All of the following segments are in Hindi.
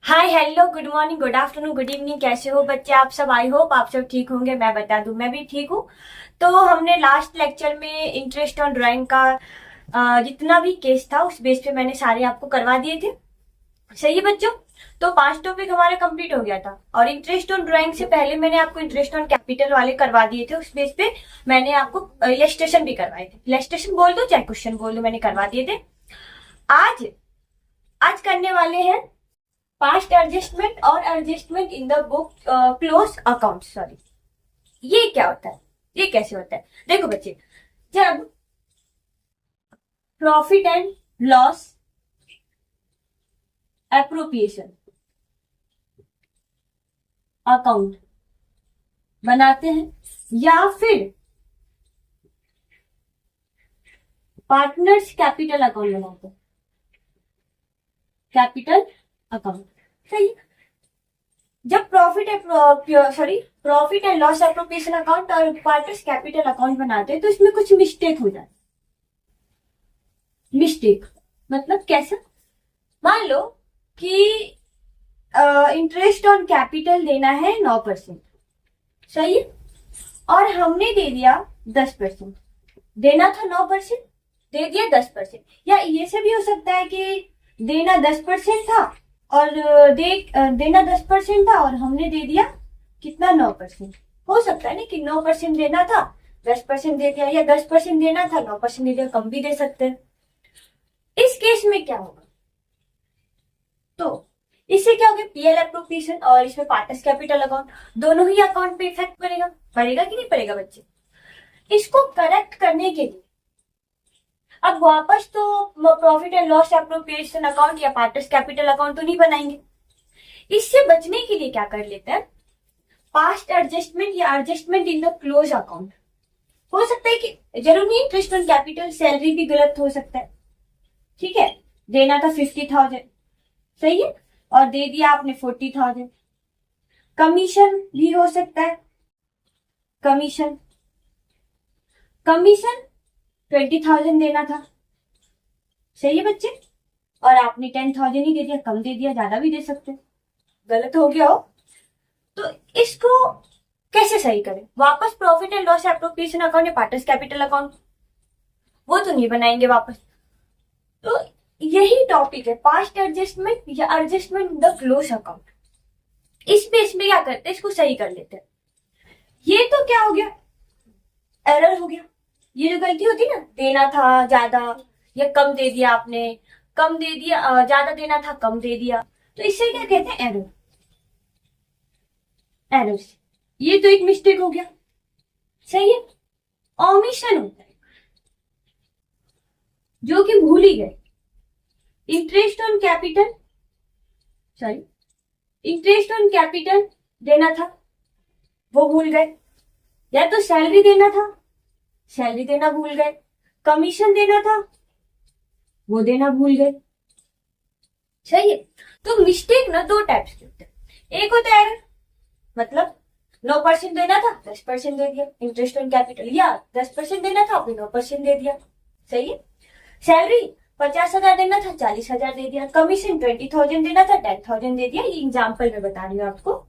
Hi hello good morning good afternoon good evening. कैसे हो बच्चे आप सब? आई होप आप सब ठीक होंगे। मैं बता दूं मैं भी ठीक हूँ। तो हमने लास्ट लेक्चर में इंटरेस्ट ऑन ड्राइंग का जितना भी केस था उस बेस पे मैंने सारे आपको करवा दिए थे। सही है बच्चों? तो 5 टॉपिक हमारा कंप्लीट हो गया था और इंटरेस्ट ऑन ड्राइंग से पहले मैंने आपको इंटरेस्ट ऑन कैपिटल वाले करवा दिए थे। उस बेस पे मैंने आपको इलस्ट्रेशन भी करवाए थे। इलस्ट्रेशन बोल दो चाहे क्वेश्चन बोल दो, मैंने करवा दिए थे। आज आज करने वाले हैं पास्ट एडजस्टमेंट और adjustment in the book close account. Sorry, ये क्या होता है, ये कैसे होता है? देखो बच्चे, जब profit and loss appropriation account बनाते हैं या फिर पार्टनर्स कैपिटल अकाउंट बनाते हैं, कैपिटल अकाउंट। सही। जब profit and loss appropriation account और पार्टनर्स कैपिटल अकाउंट बनाते हैं तो इसमें कुछ मिस्टेक हो जाती है। मिस्टेक मतलब कैसा? मान लो कि इंटरेस्ट ऑन कैपिटल देना है 9%। सही है। और हमने दे दिया 10%। देना था 9%, दे दिया 10%। या ये से भी हो सकता है कि देना 10% था और देना 10% था और हमने दे दिया कितना? 9%। हो सकता है ना कि 9% देना था 10% दे दिया, या 10% देना था 9% दे दिया, कम भी दे सकते हैं। इस केस में क्या होगा? तो इससे क्या होगा? पीएल एप्रोप्रिएशन और इसमें पार्टनर्स कैपिटल अकाउंट दोनों ही अकाउंट पे इफेक्ट पड़ेगा। पड़ेगा कि नहीं पड़ेगा बच्चे? इसको करेक्ट करने के लिए अब वापस तो profit and loss appropriation account या पार्टनर्स कैपिटल अकाउंट तो नहीं बनाएंगे। इससे बचने के लिए क्या कर लेते हैं? पास्ट एडजस्टमेंट या adjustment in the close account. हो सकता है कि जरूर नहीं इंटरेस्ट ऑन कैपिटल, सैलरी भी गलत हो सकता है। ठीक है, देना था 50,000, सही है, और दे दिया आपने 40,000। कमीशन भी हो सकता है, कमीशन 20,000 देना था। सही है बच्चे, और आपने 10,000 ही दे दिया, कम दे दिया, ज्यादा भी दे सकते, गलत हो गया हो। तो इसको कैसे सही करें? वापस profit and loss appropriation account या पार्टनर्स कैपिटल अकाउंट वो तो नहीं बनाएंगे वापस। तो यही टॉपिक है, पास्ट एडजस्टमेंट या adjustment in the close account. इस पे इसमें क्या करते हैं? इसको सही कर लेते हैं। ये तो क्या हो गया? एरर हो गया। ये जो गलती होती है ना, देना था ज्यादा या कम दे दिया आपने, कम दे दिया, ज्यादा देना था कम दे दिया, तो इससे क्या कहते हैं? एरर। एरर, ये तो एक मिस्टेक हो गया। सही है। ओमिशन होता है जो कि भूल ही गए। Interest on capital, sorry, interest on capital देना था वो भूल गए, या तो सैलरी देना था, सैलरी देना भूल गए, कमीशन देना था वो देना भूल गए। सही है। तो मिस्टेक ना दो टाइप्स के होते हैं। एक होता है एरर, मतलब 9% देना था 10% दे दिया इंटरेस्ट ऑन कैपिटल, या 10% देना था आपने 9% दे दिया। सही है। सैलरी 50,000 देना था 40,000 दे दिया, कमीशन 20,000 देना था 10,000 दे दिया। ये एग्जाम्पल में बता रही हूँ आपको।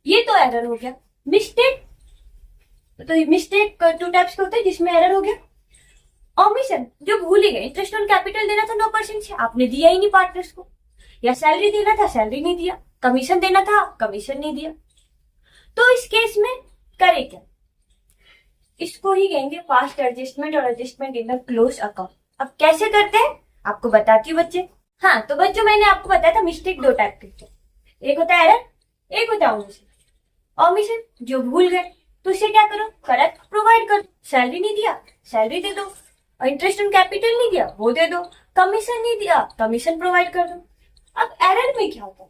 ये तो एरर हो गया। मिस्टेक, तो मिस्टेक 2 टाइप्स के होते हैं जिसमें एरर हो गया। ओमिशन, जो भूल ही गए, इंटरेस्ट ऑन कैपिटल देना था 9% से, आपने दिया ही नहीं पार्टनर्स को, या सैलरी देना था सैलरी नहीं दिया, कमीशन देना था कमीशन नहीं दिया। तो इस केस में करे क्या? इसको ही कहेंगे पास्ट एडजस्टमेंट और adjustment in the close account. अब कैसे करते हैं आपको बताती हूँ बच्चे। हाँ, तो बच्चों मैंने आपको बताया था मिस्टेक 2 टाइप के, एक होता है एरर, एक होता है ओमिशन। ओमिशन जो भूल गए तो उसे क्या करो? करेक्ट प्रोवाइड कर दो। सैलरी नहीं दिया सैलरी दे दो, और इंटरेस्ट ऑन कैपिटल नहीं दिया वो दे दो, कमीशन नहीं दिया कमीशन प्रोवाइड कर दो। अब एरर में क्या होता है?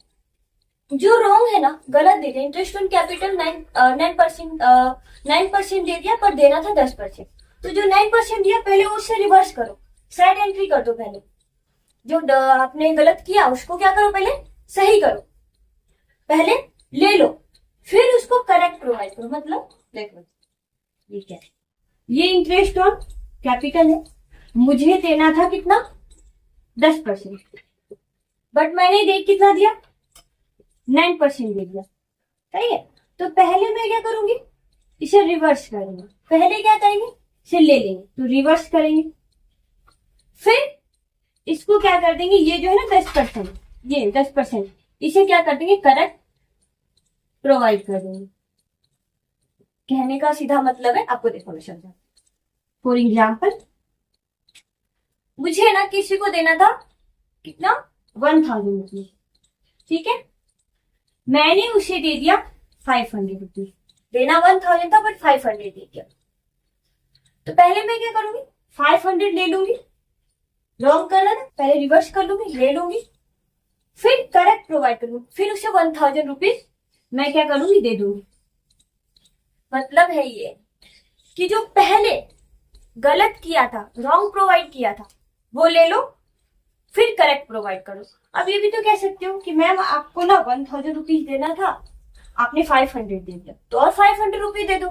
जो रॉन्ग है ना, गलत दे दिया, इंटरेस्ट ऑन कैपिटल 9% दे दिया पर देना था 10%। तो जो 9% दिया पहले उससे रिवर्स करो, साइड एंट्री कर दो। पहले जो आपने गलत किया उसको क्या करो? पहले सही करो, पहले ले लो, फिर उसको करेक्ट प्रोवाइड करो। मतलब देखो ये क्या है, ये इंटरेस्ट ऑन कैपिटल है, मुझे देना था कितना? 10%, बट मैंने देख कितना दिया? 9% दे दिया, सही है। तो पहले मैं क्या करूंगी, इसे रिवर्स करेंगे। पहले क्या करेंगे, इसे ले लेंगे तो रिवर्स करेंगे, फिर इसको क्या कर देंगे, ये जो है ना 10%, ये 10%, इसे क्या कर देंगे, करेक्ट प्रोवाइड कर देंगे। कहने का सीधा मतलब है, आपको देखो मैं समझा। फॉर एग्जाम्पल, मुझे ना किसी को देना था कितना, 1000 रुपीज, ठीक है। मैंने उसे दे दिया 500 रुपीज। देना 1000 था बट 500 दे दिया। तो पहले मैं क्या करूंगी, 500 ले लूंगी, रॉन्ग कर रहा ना, पहले रिवर्स कर लूंगी, ले लूंगी, फिर करेक्ट प्रोवाइड करूंगी, फिर उसे 1000 रुपीज मैं क्या करूंगी, दे दूंगी। मतलब है ये कि जो पहले गलत किया था, रॉन्ग प्रोवाइड किया था, वो ले लो, फिर करेक्ट प्रोवाइड करो। अब ये भी तो कह सकते हो कि मैम आपको ना 1000 रुपीज देना था, आपने 500 दे दिया, तो और 500 रुपीज दे दो,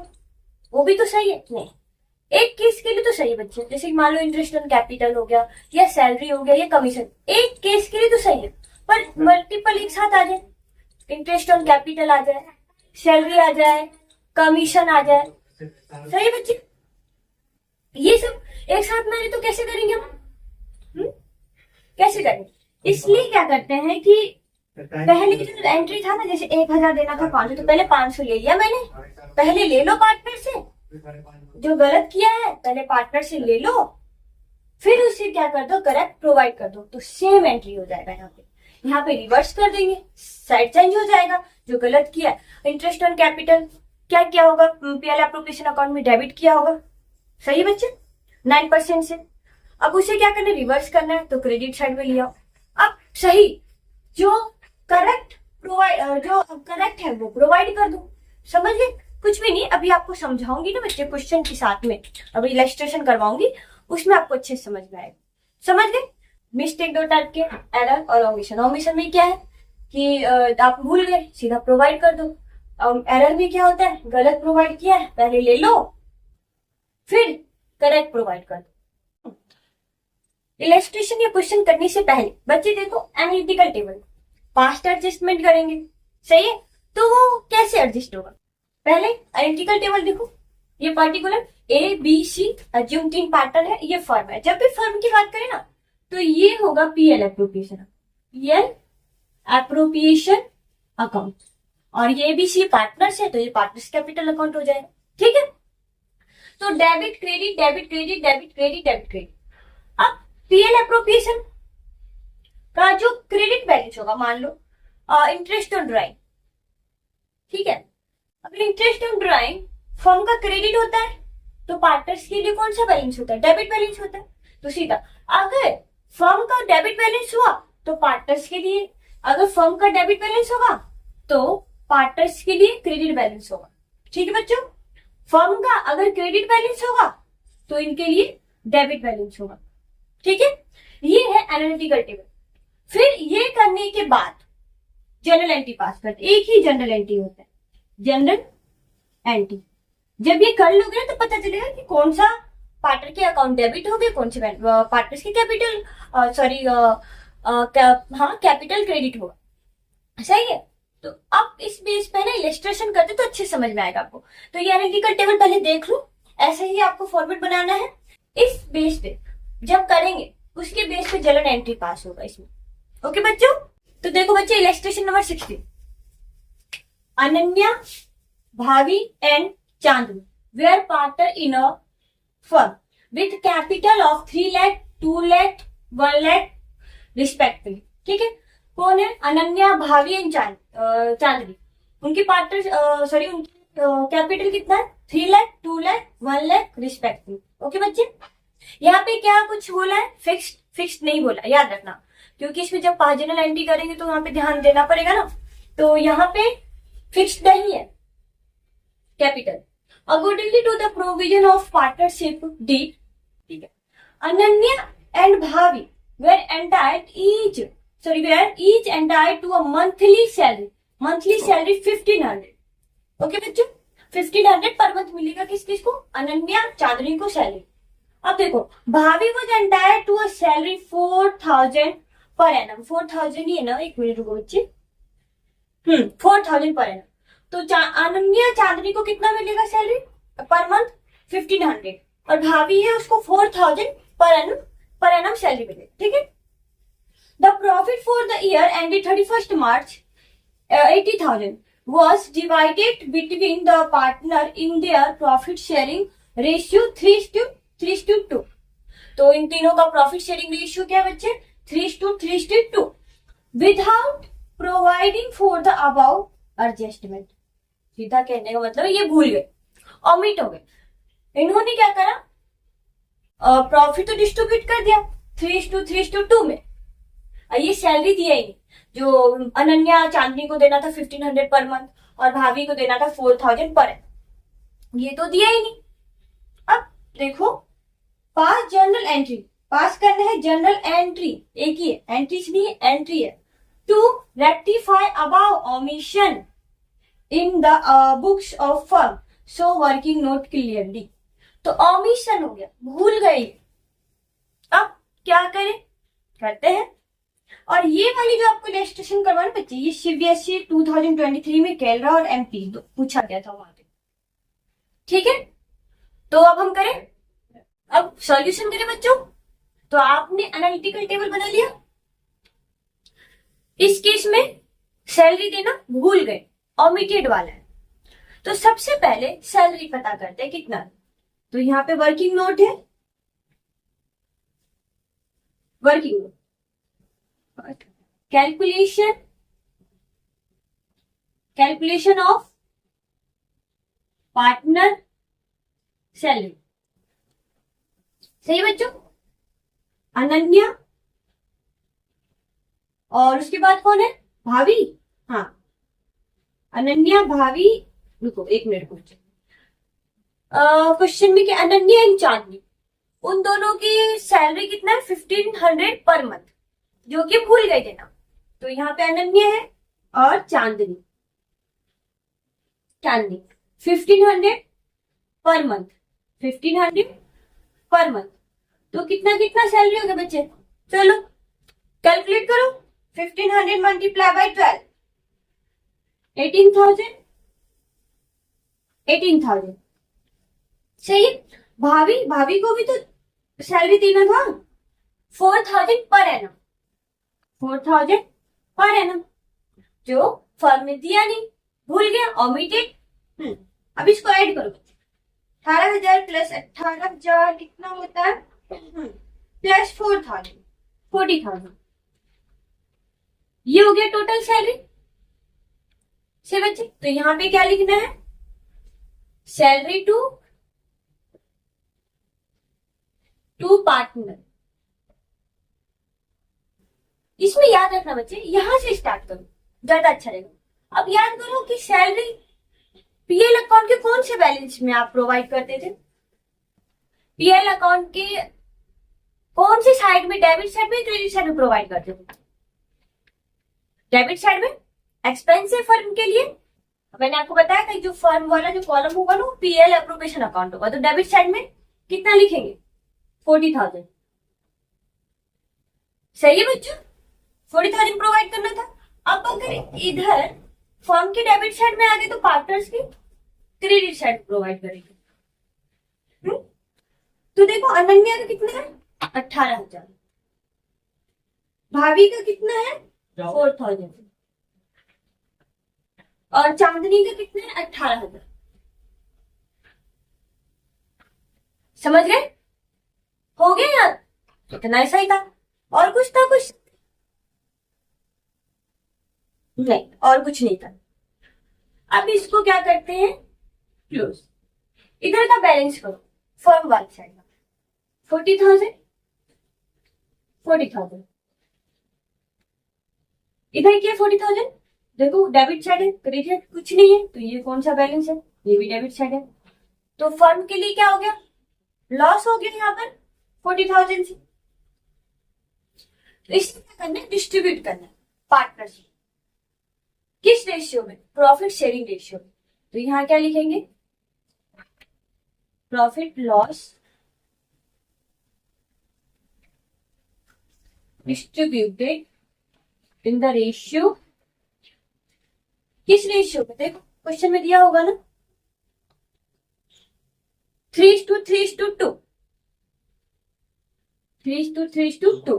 वो भी तो सही है। नहीं, एक केस के लिए तो सही है बच्चे, जैसे मान लो इंटरेस्ट ऑन कैपिटल हो गया, या सैलरी हो गया, या कमीशन, एक केस के लिए तो सही है। पर मल्टीपल एक साथ आ जाए, इंटरेस्ट ऑन कैपिटल आ जाए, सैलरी आ जाए, कमीशन आ जाए, सही है बच्चे, ये सब एक साथ में तो कैसे करेंगे हम, कैसे करेंगे। इसलिए क्या करते हैं कि पहले जो एंट्री था ना, जैसे 1000 देना था 500, तो पहले 500 ले लिया मैंने, पहले ले लो पार्टनर से, जो गलत किया है पहले पार्टनर से ले लो, फिर उसे क्या कर दो, करेक्ट प्रोवाइड कर दो, तो सेम एंट्री हो जाएगा। यहाँ पे रिवर्स कर देंगे, साइड चेंज हो जाएगा, जो गलत किया है इंटरेस्ट ऑन कैपिटल क्या किया होगा, पीएल एप्रोप्रिएशन अकाउंट में डेबिट किया होगा, सही है बच्चे, 9% से। अब उसे क्या करना है, रिवर्स करना है, तो क्रेडिट साइड में लिया। अब सही, जो करेक्ट प्रोवाइड, जो करेक्ट है वो प्रोवाइड कर दो, समझ गए। कुछ भी नहीं, अभी आपको समझाऊंगी ना बच्चे क्वेश्चन के साथ में, अभी इलस्ट्रेशन करवाऊंगी, उसमें आपको अच्छे से समझ में आएगा, समझ गए। मिस्टेक दो टाइप के, एरर और ओमिशन। ओमिशन में क्या है कि आप भूल गए, सीधा प्रोवाइड कर दो। एरर में क्या होता है, गलत प्रोवाइड किया है, पहले ले लो, फिर करेक्ट प्रोवाइड कर दो। इलस्ट्रेशन या क्वेश्चन करने से पहले बच्चे देखो एनालिटिकल टेबल, पास्ट एडजस्टमेंट करेंगे, सही है। तो वो कैसे एडजस्ट होगा, पहले एनालिटिकल टेबल देखो, ये particular A B C assume 3 partner है, ये फर्म है। जब भी फर्म की बात करें ना, तो ये होगा PL appropriation, PL appropriation account, और ये भी सी पार्टनर्स है, तो ये पार्टनर्स कैपिटल अकाउंट हो जाएगा, ठीक है। तो debit credit, debit credit, debit credit, debit credit. अब पीएल एप्रोप्रिएशन का जो क्रेडिट बैलेंस होगा, मान लो इंटरेस्ट ऑन ड्राइंग, ठीक है। अगर इंटरेस्ट ऑन ड्राइंग फर्म का क्रेडिट होता है, तो पार्टनर्स के लिए कौन सा बैलेंस होता है, डेबिट बैलेंस होता है। तो सीधा अगर फर्म का डेबिट बैलेंस हुआ तो पार्टनर्स के लिए, अगर फर्म का डेबिट बैलेंस होगा तो पार्टनर्स के लिए क्रेडिट बैलेंस होगा, ठीक है बच्चों। फर्म का अगर क्रेडिट बैलेंस होगा तो इनके लिए डेबिट बैलेंस होगा, ठीक है। ये है एनालिटिकल टेबल। फिर ये करने के बाद जनरल एंट्री पास करते, एक ही जनरल एंट्री होता है, जनरल एंट्री। जब ये कर लोगे ना तो पता चलेगा कि कौन सा पार्टनर के अकाउंट डेबिट हो गए, कौन से पार्टनर्स के कैपिटल कैपिटल क्रेडिट होगा, सही है। तो अब इस बेस पे ना इलस्ट्रेशन करते तो अच्छे समझ में आएगा आपको। तो ये एनालिटिकल टेबल पहले देख लो, ऐसे ही आपको फॉर्मेट बनाना है। इस बेस पे जब करेंगे उसके बेस पे जनरल एंट्री पास होगा इसमें, ओके बच्चों। तो देखो बच्चे, illustration number 16, Ananya, Bhavi and Chandni were partner in a firm with capital of 3 lakh, 2 lakh, 1 lakh respectively, ठीक है। कौन है, अनन्या, भावी एंड चांदनी। उनकी पार्टनर उनकी कैपिटल कितना है, 3 लाख, 2 लाख, 1 लाख रिस्पेक्टिवली, ओके बच्चे। यहाँ पे क्या कुछ बोला है, फिक्स्ड नहीं बोला, याद रखना, क्योंकि इसमें जब जनरल एंट्री करेंगे तो यहाँ पे ध्यान देना पड़ेगा ना। तो यहाँ पे फिक्स्ड नहीं है capital, accordingly to the provision of partnership deed, ठीक है। Ananya and Bhavi were each entitled to a monthly salary 1500, okay बच्चों। 1500 पर मंथ मिलेगा किस किस को, अनन्या, चांदनी को सैलरी। अब देखो, भावी was entitled to a salary 4000 per annum, 4000 ही है ना, एक मिनट रुको बच्चे, 4,000 पर एनम। तो अनन्या चांदनी को कितना मिलेगा सैलरी पर मंथ? 1,500। और भाभी है उसको 4,000 पर एनम सैलरी मिलेगी, ठीक है। The profit for the year ended 31st March 80,000 was divided between the partner in their profit sharing ratio 3:2। तो इन तीनों का प्रॉफिट शेयरिंग रेशियो क्या है बच्चे? 3:2 without providing for the above adjustment. सीधा कहने का मतलब ये भूल गए, ऑमिट हो गए। इन्होंने क्या करा, प्रॉफिट तो डिस्ट्रीब्यूट कर दिया 3:2 में, ये सैलरी दिया ही नहीं। जो अनन्या चांदनी को देना था 1,500 पर मंथ और भाभी को देना था 4,000 पर, ये तो दिया ही नहीं। अब देखो, पास जर्नल एंट्री, पास करना है जर्नल एंट्री, एक ही है, एंट्रीज नहीं है, एंट्री है, to rectify about omission in the books of firm so working note clearly. तो ओमिशन हो गया, भूल गए। अब क्या करें, करते हैं। और ये वाली जो आपको इलस्ट्रेशन करवाना बच्चे, ये सीबीएसई 2023 में केरला और एमपी पूछा गया था वहां पे, ठीक है। तो अब हम करें, अब सॉल्यूशन करें बच्चों। तो आपने एनालिटिकल टेबल बना लिया। इस केस में सैलरी देना भूल गए, ओमिटेड वाला है। तो सबसे पहले सैलरी पता करते हैं कितना। तो यहाँ पे वर्किंग नोट है, working note, calculation of partner salary. सही बच्चों, अनन्या और उसके बाद कौन है, भाभी। हाँ, अनन्या भाभी, रुको एक मिनट पूछे क्वेश्चन में कि अनन्या एंड चांदनी, उन दोनों की सैलरी कितना है 1,500 पर मंथ, जो कि भूल गए थे ना। तो यहाँ पे अनन्या है और चांदनी, 1,500 पर मंथ, 1,500 पर मंथ। तो कितना कितना सैलरी हो गया बच्चे, चलो कैलकुलेट करो। 1,500 मल्टीप्लाई बाई 12, 18,000, 18,000। सही। भाभी को भी तो सैलरी देना था 4,000 पर एनम, 4,000 पर एनम, जो फर्म में दिया नहीं, भूल गया, ओमिटेड। अब इसको ऐड करो, 18,000 प्लस 18,000 कितना होता है, प्लस 4,000, 40,000। ये हो गया टोटल सैलरी से बच्चे। तो यहां पे क्या लिखना है, सैलरी टू पार्टनर। इसमें याद रखना बच्चे, यहां से स्टार्ट करो, ज्यादा अच्छा रहेगा। अब याद करो कि सैलरी पीएल अकाउंट के कौन से बैलेंस में आप प्रोवाइड करते थे, पीएल अकाउंट के कौन से साइड में, डेबिट साइड में, क्रेडिट साइड में प्रोवाइड करते थे? डेबिट साइड में, एक्सपेंसिव फर्म के लिए मैंने आपको बताया था जो फर्म वाला जो कॉलम होगा ना, पीएल अप्रोप्रिएशन अकाउंट होगा। तो डेबिट साइड में कितना लिखेंगे, 40,000। सही है बच्चों, 40,000 प्रोवाइड करना था। अब अगर इधर फर्म के डेबिट साइड में आ गए तो पार्टनर्स की क्रेडिट साइड प्रोवाइड करेंगे। तो देखो, अनन्या का कितना है 18,000, भाभी का कितना है 4,000 और चांदनी का कितना है 18,000। समझ गए, हो गया यार, इतना ऐसा ही था, और कुछ था, कुछ नहीं, और कुछ नहीं था। अब इसको क्या करते हैं, क्लोज। इधर का बैलेंस करो, फर्म वाली साइड में 40,000, 40,000 इधर क्या 40,000। देखो डेबिट साइड है, क्रेडिट कुछ नहीं है, तो ये कौन सा बैलेंस है, ये भी डेबिट साइड है। तो फर्म के लिए क्या हो गया, लॉस हो गया यहाँ पर 40,000 से। तो इससे क्या करना है, डिस्ट्रीब्यूट करना है पार्टनरशिप, किस रेशियो में, प्रॉफिट शेयरिंग रेशियो में। तो यहां क्या लिखेंगे, profit loss distributed in the ratio किस रेशियो में, देखो क्वेश्चन में दिया होगा ना, 3:3:2, 3:3:2।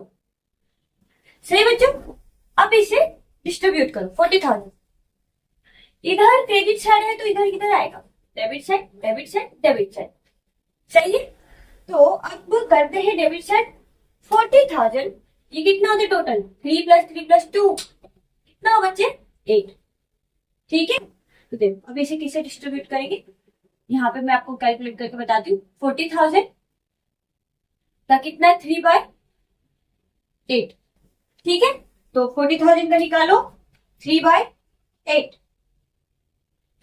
सही बच्चों। अब इसे डिस्ट्रीब्यूट करो 40,000। इधर क्रेडिट साइड है तो इधर किधर आएगा, debit side, debit side, debit side. सही है। तो अब करते हैं डेबिट साइड 40,000। ये कितना होता है टोटल, 3+3+2 कितना हो बच्चे, 8। ठीक है। तो देखो अब इसे किसे डिस्ट्रीब्यूट करेंगे, यहाँ पे मैं आपको कैलकुलेट करके बताती हूँ। 40,000 का कितना है, 3/8। ठीक है। तो 40,000 का निकालो 3/8,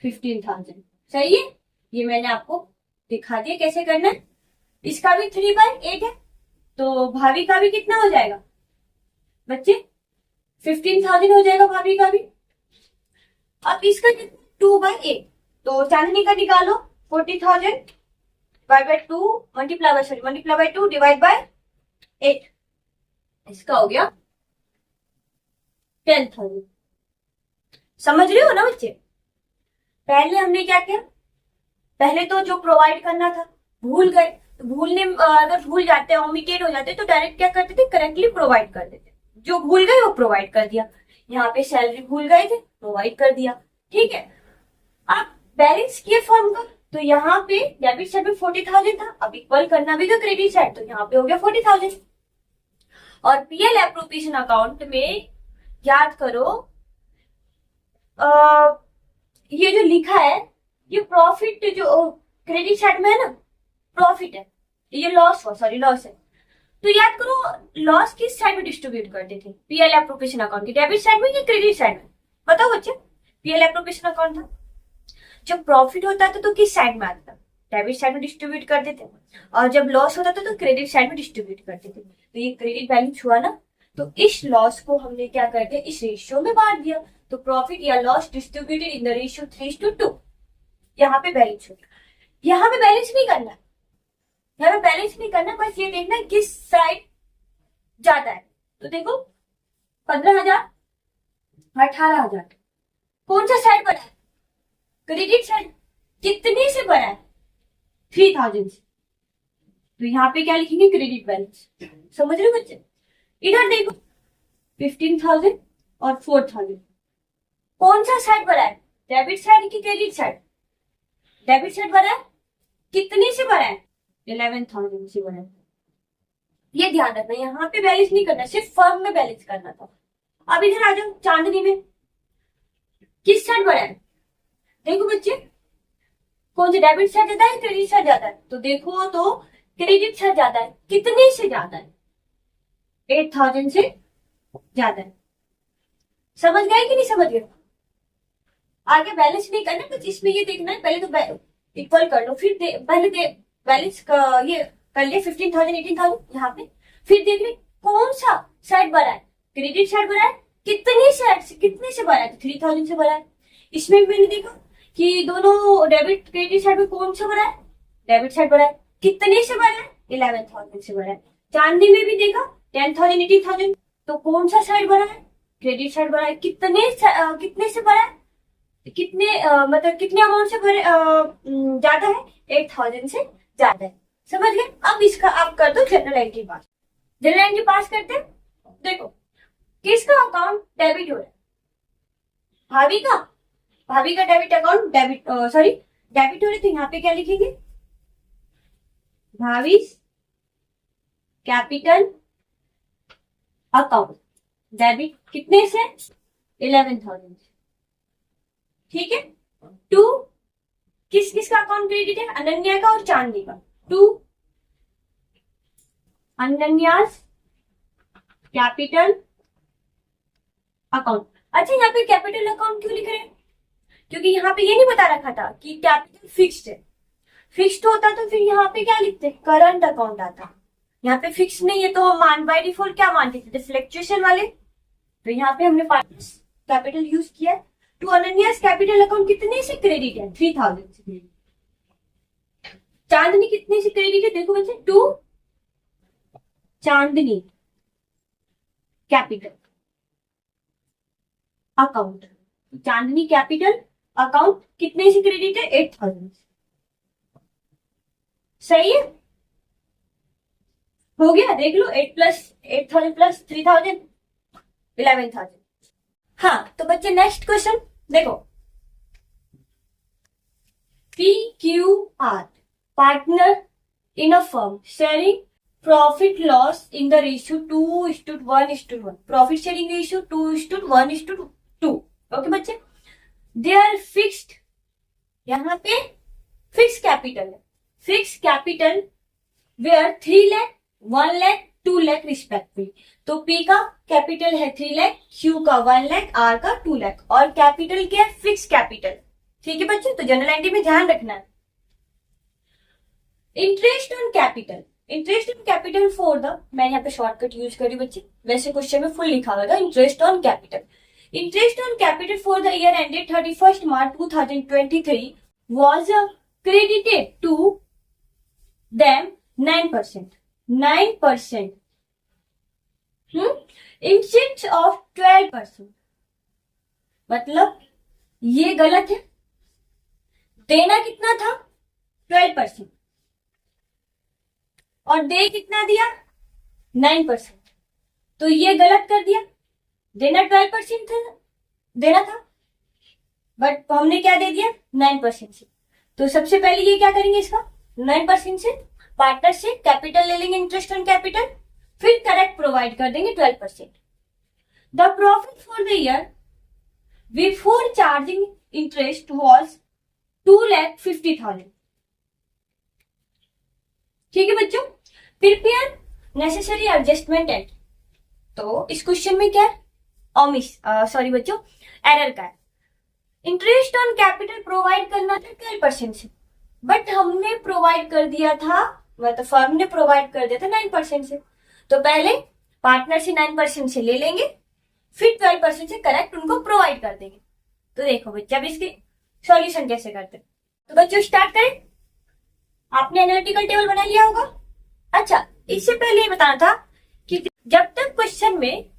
15,000। सही है। ये मैंने आपको दिखा दिया कैसे करना है। इसका भी 3/8 है, तो भाभी का भी कितना हो जाएगा बच्चे, 15,000 हो जाएगा भाभी का भी। अब इसका कितना, 2/8। तो चांदनी का निकालो 40,000 by 2 multiply by 2 divide by 8। इसका हो गया 10,000। समझ रहे हो ना बच्चे। पहले हमने क्या किया, पहले तो जो प्रोवाइड करना था भूल गए, तो भूलने अगर भूल जाते हैं, ओमिटेड हो जाते तो डायरेक्ट क्या करते थे, करेक्टली प्रोवाइड कर देते। जो भूल गए वो प्रोवाइड कर दिया। यहाँ पे सैलरी भूल गए थे, प्रोवाइड कर दिया। ठीक है। अब बैलेंस किए फर्म का, तो यहाँ पे डेबिट साइड में 40,000 था, अब इक्वल करना भी तो क्रेडिट साइड, तो यहाँ पे हो गया 40,000। और पीएल एप्रोप्रिएशन अकाउंट में याद करो, ये जो लिखा है ये प्रॉफिट, जो क्रेडिट साइड में है ना प्रॉफिट है, ये लॉस हुआ, सॉरी लॉस है। तो याद करो लॉस किस साइड में डिस्ट्रीब्यूट करते थे, पीएल एप्रोप्रिएशन अकाउंट की डेबिट साइड में या क्रेडिट साइड में, बताओ बच्चे। पीएल एप्रोप्रिएशन अकाउंट था, जब प्रॉफिट होता था तो किस साइड में आता था, डेबिट साइड में डिस्ट्रीब्यूट करते थे, और जब लॉस होता था तो क्रेडिट साइड में डिस्ट्रीब्यूट करते थे। तो ये क्रेडिट बैलेंस हुआ ना, तो इस लॉस को हमने क्या कर दिया, इस रेशियो में बांट दिया। तो प्रॉफिट या loss distributed in the ratio 3:2। यहाँ पे बैलेंस हो, यहाँ पे बैलेंस नहीं करना, यहाँ पे बैलेंस नहीं करना, बस ये देखना किस साइड ज्यादा है। तो देखो 15,000, 18,000, कौन सा साइड बड़ा है, क्रेडिट साइड। कितने से बड़ा है, 3,000 से। तो यहाँ पे क्या लिखेंगे, क्रेडिट बैलेंस। समझ रहे हो बच्चे। इधर देखो 15,000 और 4,000, कौन सा साइड बड़ा है, डेबिट साइड की क्रेडिट साइड, डेबिट साइड बड़ा है। कितने से बड़ा है, 11,000 से बड़ा है। ये ध्यान रखना, यहाँ पे बैलेंस नहीं करना, सिर्फ फर्म में बैलेंस करना था। अब इधर आ जाओ, चांदनी में किस साइड बड़ा है, देखो बच्चे कौन से, डेबिट साइड ज्यादा है क्रेडिट साइड ज्यादा है, तो देखो तो क्रेडिट साइड ज्यादा है। कितने से ज्यादा है, 8,000 से ज्यादा है। समझ गए कि नहीं समझ गए। आगे बैलेंस नहीं करना, बस इसमें ये देखना है, पहले तो इक्वल कर लो, फिर पहले बैलेंस का ये कर लिया 15,000 18,000 यहाँ पे, फिर देख ले कौन सा साइड बड़ा है, क्रेडिट साइड बड़ा है। कितने से बड़ा है, तो 3,000 से बड़ा है। इसमें भी मैंने देखा कि दोनों डेबिट क्रेडिट साइड में कौन सा बड़ा है, डेबिट साइड बड़ा है। कितने से बड़ा है, 11,000 से बड़ा है। चांदी में भी देखा 10,000 18,000, तो कौन सा साइड बड़ा है, क्रेडिट साइड बड़ा है। कितने से बड़ा है, कितने मतलब कितने अमाउंट से ज्यादा है, 8,000 से ज्यादा है। समझ गए। अब इसका आप कर दो जनरल एंट्री पास। जनरल एंट्री पास करते हैं, देखो किसका अकाउंट डेबिट हो रहा है, भाभी का डेबिट अकाउंट डेबिट हो रहा है। तो यहाँ पे क्या लिखेंगे, भाभी कैपिटल अकाउंट डेबिट कितने से, 11,000 से। ठीक है। टू किस का अकाउंट क्रेडिट है, अनन्या का और चांदी का। To Ananya's capital account. अच्छा यहाँ पे कैपिटल अकाउंट क्यों लिख रहे हैं, क्योंकि यहाँ पे ये नहीं बता रखा था कि कैपिटल फिक्स्ड है। फिक्स्ड होता तो फिर यहाँ पे क्या लिखते, करंट अकाउंट आता। यहाँ पे फिक्स नहीं है, तो हम बाय डिफॉल्ट क्या मानते थे, फ्लक्चुएशन वाले। तो यहाँ पे हमने कैपिटल यूज किया। टू अनन्यास कैपिटल अकाउंट कितने से क्रेडिट है, 3,000 से। चांदनी कितने से क्रेडिट है, देखो बच्चे, to Chandni capital account Chandni capital account कितने से क्रेडिट है? 8,000। सही है, हो गया। देख लो, 8,000 प्लस 3,000 11,000। हाँ, तो बच्चे नेक्स्ट क्वेश्चन देखो। PQR partner in a firm sharing profit loss in the ratio 2:1:1। Profit sharing ratio 2:1:2। Okay बच्चे, दे आर फिक्स्ड। यहाँ पे फिक्स कैपिटल है, fix capital were 3 lakh 1 lakh 2 lakh respectively. तो P का कैपिटल है 3 लाख, Q का 1 लाख, R का 2 लाख। और कैपिटल क्या है? Fix capital. ठीक है बच्चे, तो जनरल एंट्री में ध्यान रखना है। Interest on capital, interest on capital for the, मैं यहाँ पे शॉर्टकट यूज करी बच्चे, वैसे क्वेश्चन में फुल लिखा होगा interest on capital. Interest on capital for the year ended 31 March 2023 was credited to them 9%, 9% instead of 12%। मतलब ये गलत है, देना कितना था? 12%, और दे कितना दिया? 9%। तो ये गलत कर दिया, देना 12% था, देना था, बट हमने क्या दे दिया? 9% से। तो सबसे पहले ये क्या करेंगे, इसका 9% से पार्टनर से कैपिटल ले लेंगे, इंटरेस्ट ऑन कैपिटल, फिर करेक्ट प्रोवाइड कर देंगे 12%। The profit for the year before charging interest was 2,50,000। ठीक है बच्चों, प्रिपेयर नेसेसरी एडजस्टमेंट एंड। तो इस क्वेश्चन में क्या है? सॉरी बच्चों, एरर का है। इंटरेस्ट ऑन कैपिटल प्रोवाइड करना था 12% से, बट हमने प्रोवाइड कर दिया था, मतलब फर्म ने प्रोवाइड कर दिया था 9% से। तो पहले पार्टनर से 9% से ले लेंगे, फिर 12% से करेक्ट उनको प्रोवाइड कर देंगे। तो देखो बच्चे, अब इसके सॉल्यूशन कैसे करते हैं। तो बच्चों स्टार्ट करें। आपने एनालिटिकल टेबल बना लिया होगा। अच्छा, इससे पहले ये बताना था कि जब तक क्वेश्चन में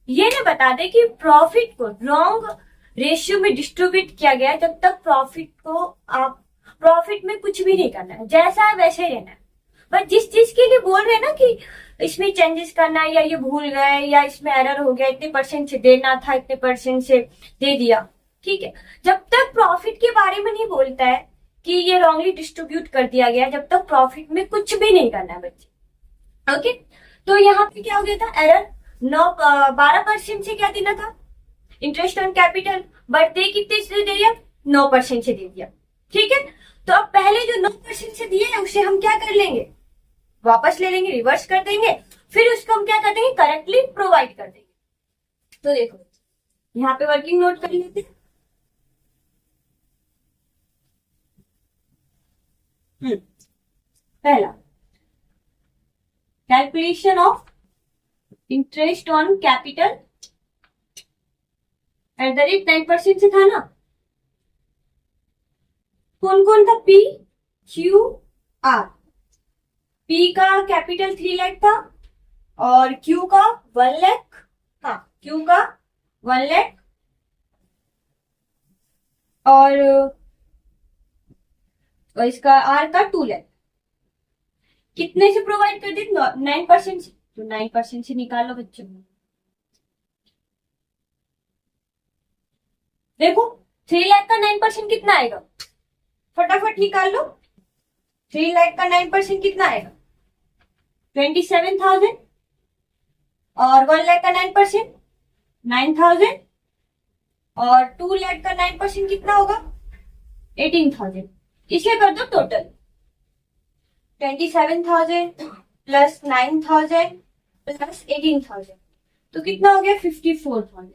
ये ना बता दे कि प्रॉफिट को रॉन्ग रेशियो में डिस्ट्रीब्यूट किया गया है, तब तक प्रॉफिट को आप प्रॉफिट में कुछ भी नहीं करना है, जैसा है वैसे ही रहना है। पर जिस चीज के लिए बोल रहे हैं ना कि इसमें चेंजेस करना है, या ये भूल गए, या इसमें एरर हो गया, इतने % से देना था, इतने % से दे दिया, ठीक है। जब तक प्रॉफिट के बारे में नहीं बोलता है कि ये रॉन्गली डिस्ट्रीब्यूट कर दिया गया, जब तक प्रॉफिट में कुछ भी नहीं करना है बच्चे। ओके, तो यहाँ पे क्या हो गया था? एरर 12% से क्या देना था? Interest on capital, but they कितने से दे दिया? 9% से दे दिया। ठीक है, तो अब पहले जो 9% से दिया है उसे हम क्या कर लेंगे? वापस ले लेंगे, रिवर्स कर देंगे, फिर उसको हम क्या कर देंगे? करेक्टली प्रोवाइड कर देंगे। तो देखो यहाँ पे वर्किंग नोट कर लेते हैं। पहला, calculation of interest on capital eight the rate 9% से था ना। कौन कौन था? P, Q, R। P का कैपिटल 3 लाख था, और Q का 1 लाख, हाँ Q का 1 लाख, और इसका R का 2 लाख। कितने से प्रोवाइड कर दी? 9% से। तो 9% से निकालो बच्चों। देखो 3 लाख का 9% कितना आएगा? फटाफट निकाल लो। 3 लाख का 9% कितना आएगा? 27,000। और 1 लाख का 9% 9,000। और 2 लाख का 9% कितना होगा? 18,000। इसे कर दो टोटल। 27,000 प्लस 9,000 प्लस 18,000, तो कितना हो गया? 54,000।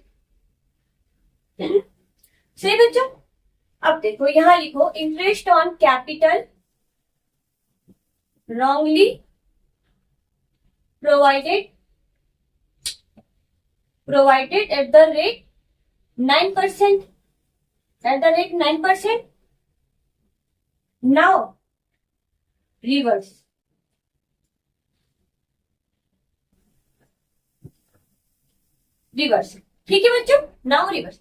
सही बच्चों, अब देखो यहां लिखो interest on capital wrongly provided at the rate 9%, at the rate 9%. Now reverse. Reverse, ठीक है बच्चों, नाउ रिवर्स।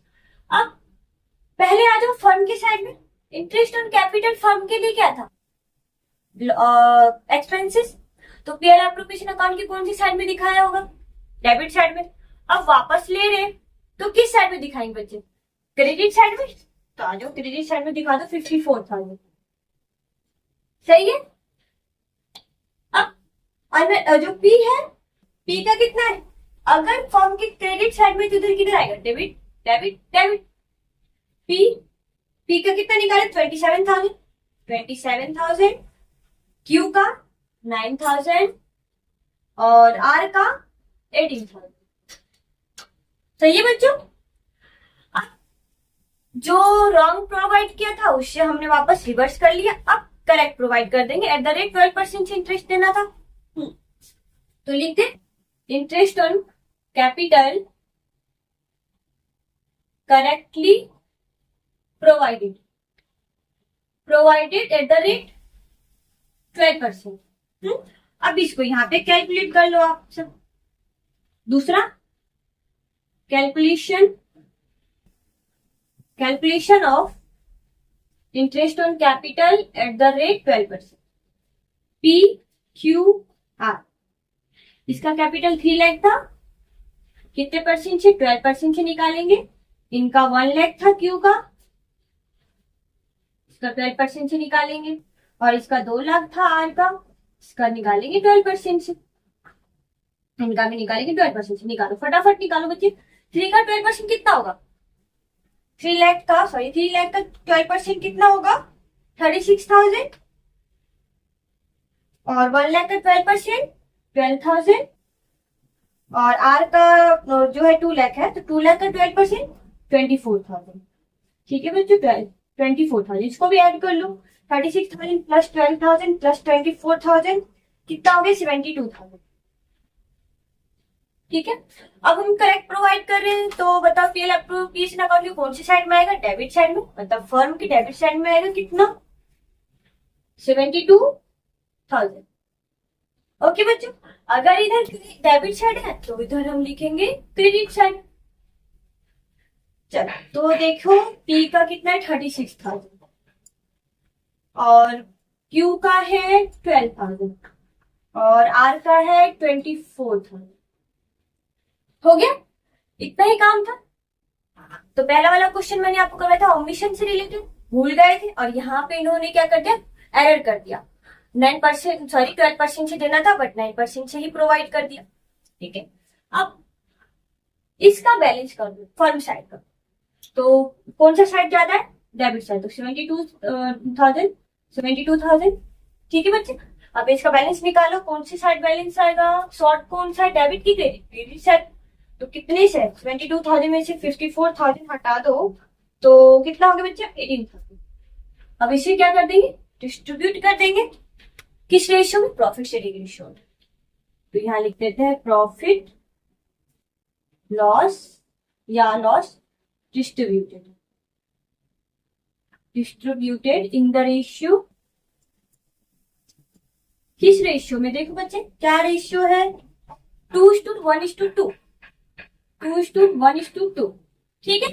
अब पहले आ जाओ फर्म के साइड में। इंटरेस्ट ऑन कैपिटल फर्म के लिए क्या था? एक्सपेंसेस। तो पीएल एप्रोप्रिएशन अकाउंट की कौन सी साइड में दिखाया होगा? डेबिट साइड में। अब वापस ले रहे तो किस साइड में दिखाएंगे बच्चे? क्रेडिट साइड में। तो आ जाओ क्रेडिट साइड में दिखा दो 54,000। सही है। अब जो पी है, पी का कितना है? अगर फर्म के क्रेडिट साइड में तो इधर किधर आएगा? Debit debit debit. पी का कितना निकाले? 27,000। क्यू का 9,000 और आर का 18,000। सही है बच्चों। जो रॉन्ग प्रोवाइड किया था उससे हमने वापस रिवर्स कर लिया, अब करेक्ट प्रोवाइड कर देंगे। एट द रेट 12% से इंटरेस्ट देना था। तो लिख दे interest on capital correctly provided at the rate 12%। अब इसको यहां पे कैलकुलेट कर लो आप सब। दूसरा calculation of interest on capital eight the rate 12%। P Q R. इसका कैपिटल 3 लाख था, कितने परसेंट से? 12% से निकालेंगे। इनका 1 लाख था क्यू का, इसका 12% से निकालेंगे। और इसका 2 लाख था आर का, इसका निकालेंगे 12% से। इनका भी निकालेंगे 12% से। निकालो फटाफट निकालो बच्चे। 3 का 12% कितना होगा? 3 लाख का 12% कितना होगा? 36,000। और 1 लाख का 12% 12,000। और आर का जो है 2 लाख है, तो 2 लाख का 12% 24,000। ठीक है बच्चों, 24,000। इसको भी ऐड कर लो। 36,000 प्लस 12,000 प्लस 24,000 कितना हो गया? 72,000। ठीक है। अब हम करेक्ट प्रोवाइड कर रहे हैं, तो बताओ पीएल एप्रोप्रिएशन अकाउंट की कौन सी साइड में आएगा? डेबिट साइड में। मतलब फर्म की डेबिट साइड में आएगा कितना? 72,000। ओके बच्चों, अगर इधर डेबिट साइड है तो इधर हम लिखेंगे क्रेडिट साइड। चलो तो देखो पी का कितना है? 36,000 और क्यू का है 12,000 और आर का है 24,000। हो गया, इतना ही काम था। तो पहला वाला क्वेश्चन मैंने आपको करवाया था ओमिशन से रिलेटेड, भूल गए थे, और यहाँ पे इन्होंने क्या कर दिया? एरर कर दिया। 12% से देना था बट 9% से ही प्रोवाइड कर दिया। ठीक है। अब इसका बैलेंस कर दो फर्म साइड का। तो कौन सा साइड ज्यादा है? Debit side. तो 72,000। ठीक है बच्चे। अब इसका बैलेंस निकालो, कौन सी साइड बैलेंस आएगा? शॉर्ट कौन सा है? डेबिट की क्रेडिट साइड। तो कितने से? 72,000 में से 54,000 हटा दो तो कितना हो गया बच्चे? 18,000। अब इसे क्या कर देंगे? डिस्ट्रीब्यूट कर देंगे। किस रेशियो में? प्रॉफिट शेयरिंग रेशियो में। तो यहां लिख देते हैं प्रॉफिट लॉस या loss distributed in the ratio. किस रेशियो में? देखो बच्चे क्या रेशियो है? 2:1:2। 2:1:2। ठीक है।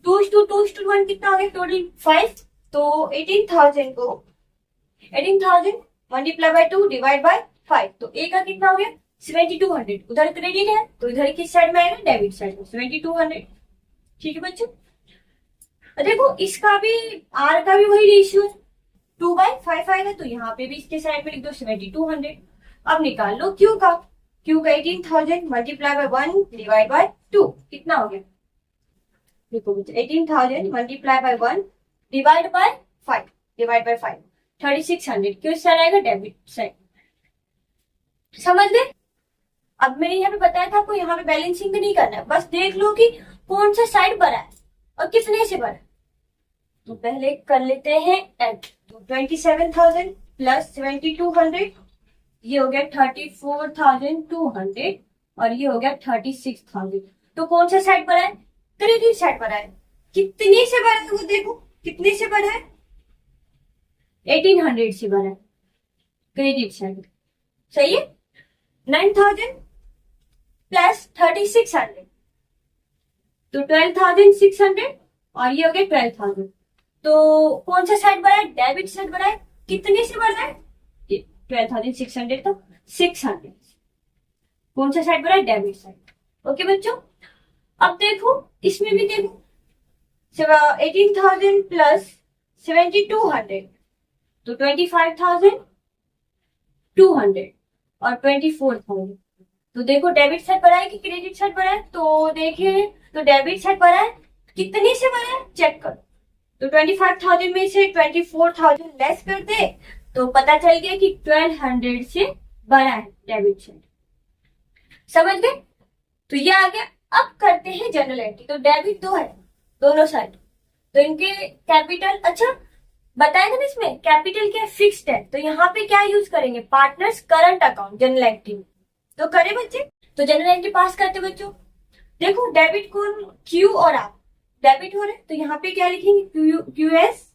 2:2:1 कितना हो गया? टोटल 5। तो 18,000 मल्टीप्लाई बाय 2 डिवाइड बाय 5। तो ए का कितना हो गया? 7200। उधर क्रेडिट है तो इधर किस साइड में आएगा? डेबिट साइड में 7200। ठीक है बच्चों। देखो इसका भी आर का भी वही रेशियो है, 2/5 आएगा, तो यहाँ पे भी इसके साइड में लिख दो 7200। अब निकाल लो क्यू का। क्यू का 18,000 मल्टीप्लाई बाय 1 डिवाइड बाय 2 कितना हो गया? देखो बच्चे 18,000 मल्टीप्लाई बाय 1 डिवाइड बाय 5 3600। क्यों साइड आएगा? Debit side. समझ गए? अब मैंने यहाँ पे बताया था आपको, यहाँ पे बैलेंसिंग नहीं करना है, बस देख लो कि कौन सा साइड बड़ा है और कितने से बड़ा है। तो पहले कर लेते हैं ऐड। तो 27,000 प्लस 7200 ये हो गया 34,200 और ये हो गया 36,000। तो कौन सा साइड बड़ा है? क्रेडिट साइड बड़ा है। कितने से बड़ा है वो देखो, कितने से बड़ा है? 1800 से बड़ा है क्रेडिट साइड। सही है। 9,000 प्लस 3600 तो 12,600 और ये हो गया 12,000। तो कौन सा साइड बढ़ा है? डेबिट साइड बढ़ा है। कितने से बढ़ा है? 12,600, तो 600। कौन सा साइड बढ़ा है? Debit side. ओके बच्चों, अब देखो इसमें भी देखो 18,000 प्लस 7,200, तो 25,200 और 24,000। तो देखो डेबिट साइड बढ़ा है कि क्रेडिट साइड बढ़ा है? तो देखिए, तो डेबिट साइड बढ़ा है। कितने से बढ़ा है चेक करो। तो 25,000 में से 24,000 लेस कर दे तो पता चल गया कि 1200 से बढ़ा है डेबिट साइड। समझ गए? तो ये आ गया। अब करते हैं जनरल एंट्री। तो डेबिट दो है दोनों साइड, तो इनके कैपिटल, अच्छा बताएगा ना इसमें कैपिटल क्या फिक्स्ड है, तो यहाँ पे क्या यूज करेंगे? Partners current account general entry में। तो करे बच्चे, तो जनरल एंट्री पास करते बच्चों। देखो डेबिट कौन? क्यू और आर डेबिट हो रहे, तो यहाँ पे क्या लिखेंगे? क्यूएस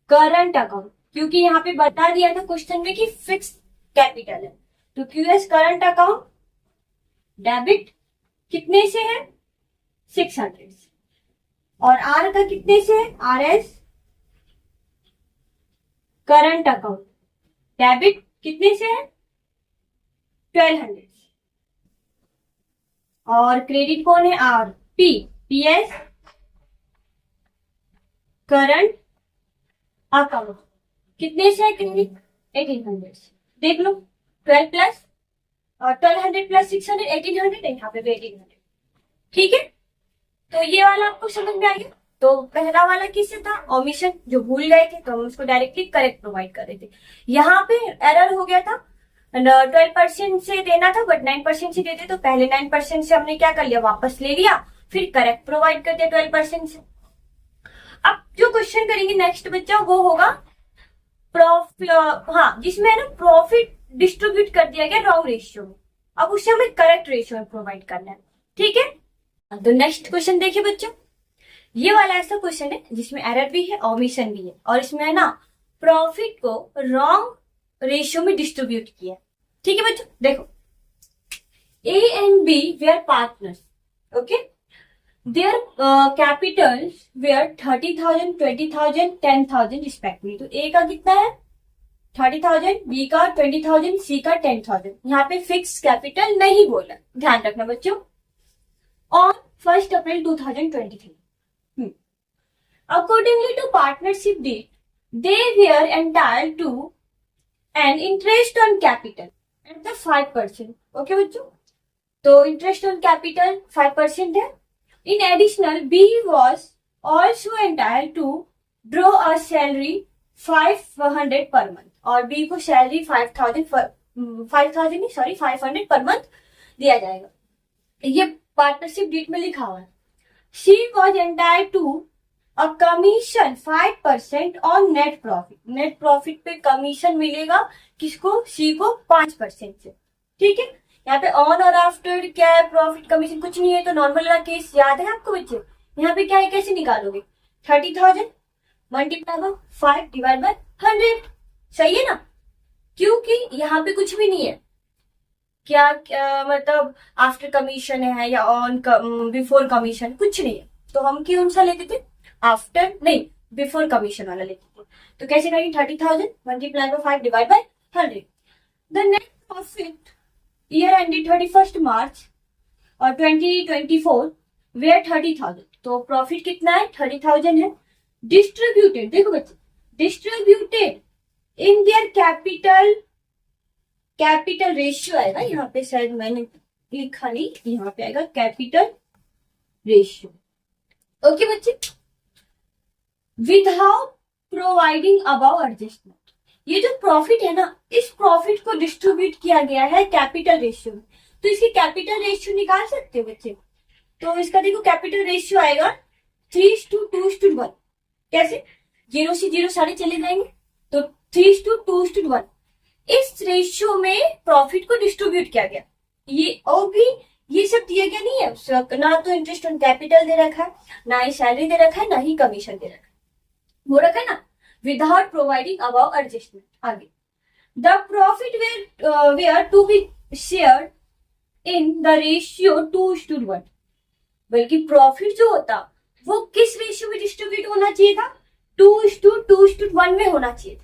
करंट अकाउंट, क्योंकि यहाँ पे बता दिया था क्वेश्चन में कि फिक्स कैपिटल है। तो क्यूएस करंट अकाउंट डेबिट कितने से है? 600 से। और आर का कितने से है? R S current account debit कितने से है? 1200 से। और क्रेडिट कौन है? R P PS current account कितने से है क्रेडिट? 1800 से। देख लो 12 प्लस 1200 प्लस 600 1800, यहाँ पे भी 1800। ठीक है, तो ये वाला आपको समझ में आ गया। तो पहला वाला किससे था? ओमिशन, जो भूल गए थे तो हम उसको डायरेक्टली करेक्ट प्रोवाइड कर रहे थे। यहाँ पे एरर हो गया था, 12% से देना था बट 9% से देते, तो पहले 9% से हमने क्या कर लिया? वापस ले लिया, फिर करेक्ट प्रोवाइड कर दिया 12% से। अब जो क्वेश्चन करेंगे नेक्स्ट बच्चा वो होगा प्रॉफिट, हाँ जिसमें है ना प्रॉफिट डिस्ट्रीब्यूट कर दिया गया रॉन्ग रेशियो में। अब उसे हमें करेक्ट रेशियो में प्रोवाइड करना है। ठीक है, तो नेक्स्ट क्वेश्चन देखिए बच्चों, ये वाला ऐसा क्वेश्चन है जिसमें एरर भी है ओमिशन भी है, और इसमें है ना प्रॉफिट को रॉन्ग रेशियो में डिस्ट्रीब्यूट किया। ठीक है बच्चों, देखो A and B were partners, okay, their capitals were 30,000, 20,000, 10,000 respectively. तो ए का कितना है? 30,000, बी का 20,000, सी का 10,000। यहाँ पे फिक्स कैपिटल नहीं बोला, ध्यान रखना बच्चों। On 1 April 2023, accordingly to partnership deed, they were entitled to an interest on capital at the 5%. Okay बच्चों, तो इंटरेस्ट ऑन कैपिटल 5% है। In additional, B was also entitled to draw a salary 500 per month, और B को सैलरी 5,000 नहीं सॉरी 500 पर मंथ दिया जाएगा। ये पार्टनरशिप डीड में लिखा हुआ है। She was entitled to a commission 5% on net profit। Net profit पे कमीशन मिलेगा किसको? सी को 5% से। ठीक है, यहाँ पे ऑन और आफ्टर क्या है? प्रॉफिट कमीशन कुछ नहीं है, तो नॉर्मल वाला केस याद है आपको बच्चे? यहाँ पे क्या है, कैसे निकालोगे? 30,000 मल्टीप्लाई बाय 5 डिवाइड बाय 100, सही है ना? क्योंकि यहाँ पे कुछ भी नहीं है। क्या मतलब आफ्टर कमीशन है या ऑन बिफोर कमीशन, कुछ नहीं है, तो हम क्यों सा लेते थे? आफ्टर नहीं, बिफोर कमीशन वाला लेते थे। तो कैसे करेंगे? 30,000 multiply by 5 divide by 100। The net profit year ended 31 मार्च और 2024 वेयर 30,000। तो प्रॉफिट कितना है? 30,000 है। डिस्ट्रीब्यूटेड, देखो बच्चे, distributed in their capital ratio आएगा यहाँ पे, शायद मैंने लिखा नहीं, यहाँ पे आएगा कैपिटल रेशियो। ओके बच्चे, विदाउट प्रोवाइडिंग अबव एडजस्टमेंट। ये जो प्रॉफिट है ना, इस प्रॉफिट को डिस्ट्रीब्यूट किया गया है कैपिटल रेशियो में, तो इसकी कैपिटल रेशियो निकाल सकते हो बच्चे। तो इसका देखो कैपिटल रेशियो आएगा 3:2:1। कैसे? 0 से 0 सारे चले जाएंगे, तो 3:2:1। इस रेशियो में प्रॉफिट को डिस्ट्रीब्यूट किया गया। ये और भी ये सब दिया गया नहीं है, ना तो इंटरेस्ट ऑन कैपिटल दे रखा है, ना ही सैलरी दे रखा है, ना ही कमीशन दे रखा है, वो रखा है ना विदाउट प्रोवाइडिंग अबव एडजस्टमेंट। आगे, the profit were to be share in the ratio 2:1। बल्कि प्रॉफिट जो होता वो किस रेशियो में डिस्ट्रीब्यूट चाहिए था? 2:2:1 में होना चाहिए था।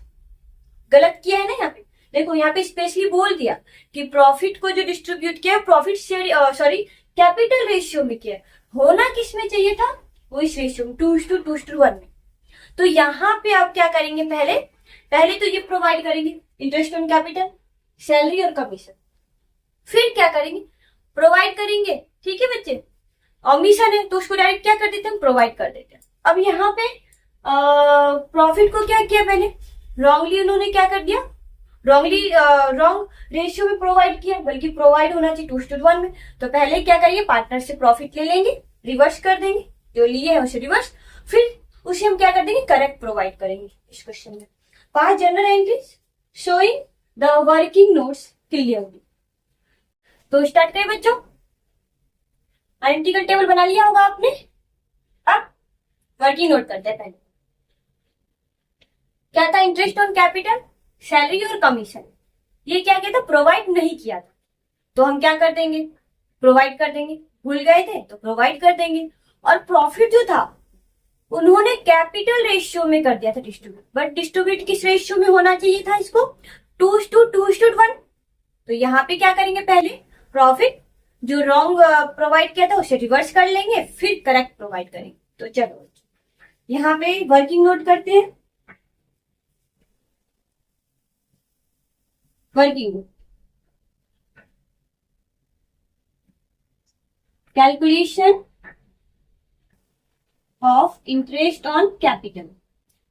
गलत किया है ना यहाँ पे। देखो यहाँ पे स्पेशली बोल दिया कि प्रॉफिट को जो डिस्ट्रीब्यूट किया profit share sorry capital ratio में किया। होना किस में चाहिए था? वो इस रेशियो में 2:2:1 में। तो यहाँ पे आप क्या करेंगे? पहले तो ये प्रोवाइड करेंगे इंटरेस्ट ऑन कैपिटल, सैलरी और कमीशन। फिर क्या करेंगे? प्रोवाइड करेंगे। ठीक है बच्चे, ऑमिशन है तो उसको डायरेक्ट क्या कर देते हैं? प्रोवाइड कर देते हैं। अब यहाँ पे प्रॉफिट को क्या किया? पहले रॉन्गली उन्होंने क्या कर दिया? रॉन्ग रेशियो में प्रोवाइड किया, बल्कि प्रोवाइड होना चाहिए 2:1 में। तो पहले क्या करिए? पार्टनर से प्रॉफिट ले लेंगे, रिवर्स कर देंगे, जो लिए है उसे रिवर्स, फिर उसे हम क्या कर देंगे? करेक्ट प्रोवाइड करेंगे इस क्वेश्चन में। 5 general entries showing the working notes clearly. तो स्टार्ट करें बच्चों। आइडेंटिकल टेबल बना लिया होगा आपने। अब वर्किंग नोट करते हैं। पहले क्या था? इंटरेस्ट ऑन कैपिटल, सैलरी और कमीशन। ये क्या किया था? प्रोवाइड नहीं किया था, तो हम क्या कर देंगे? प्रोवाइड कर देंगे। भूल गए थे तो प्रोवाइड कर देंगे। और प्रॉफिट जो था उन्होंने कैपिटल रेशियो में कर दिया था डिस्ट्रीब्यूट, बट डिस्ट्रीब्यूट किस रेशियो में होना चाहिए था इसको? 2:2:1। तो यहाँ पे क्या करेंगे? पहले प्रॉफिट जो रॉन्ग प्रोवाइड किया था उसे रिवर्स कर लेंगे, फिर करेक्ट प्रोवाइड करेंगे। तो चलो यहाँ पे वर्किंग नोट करते हैं। Working note, calculation of interest on capital.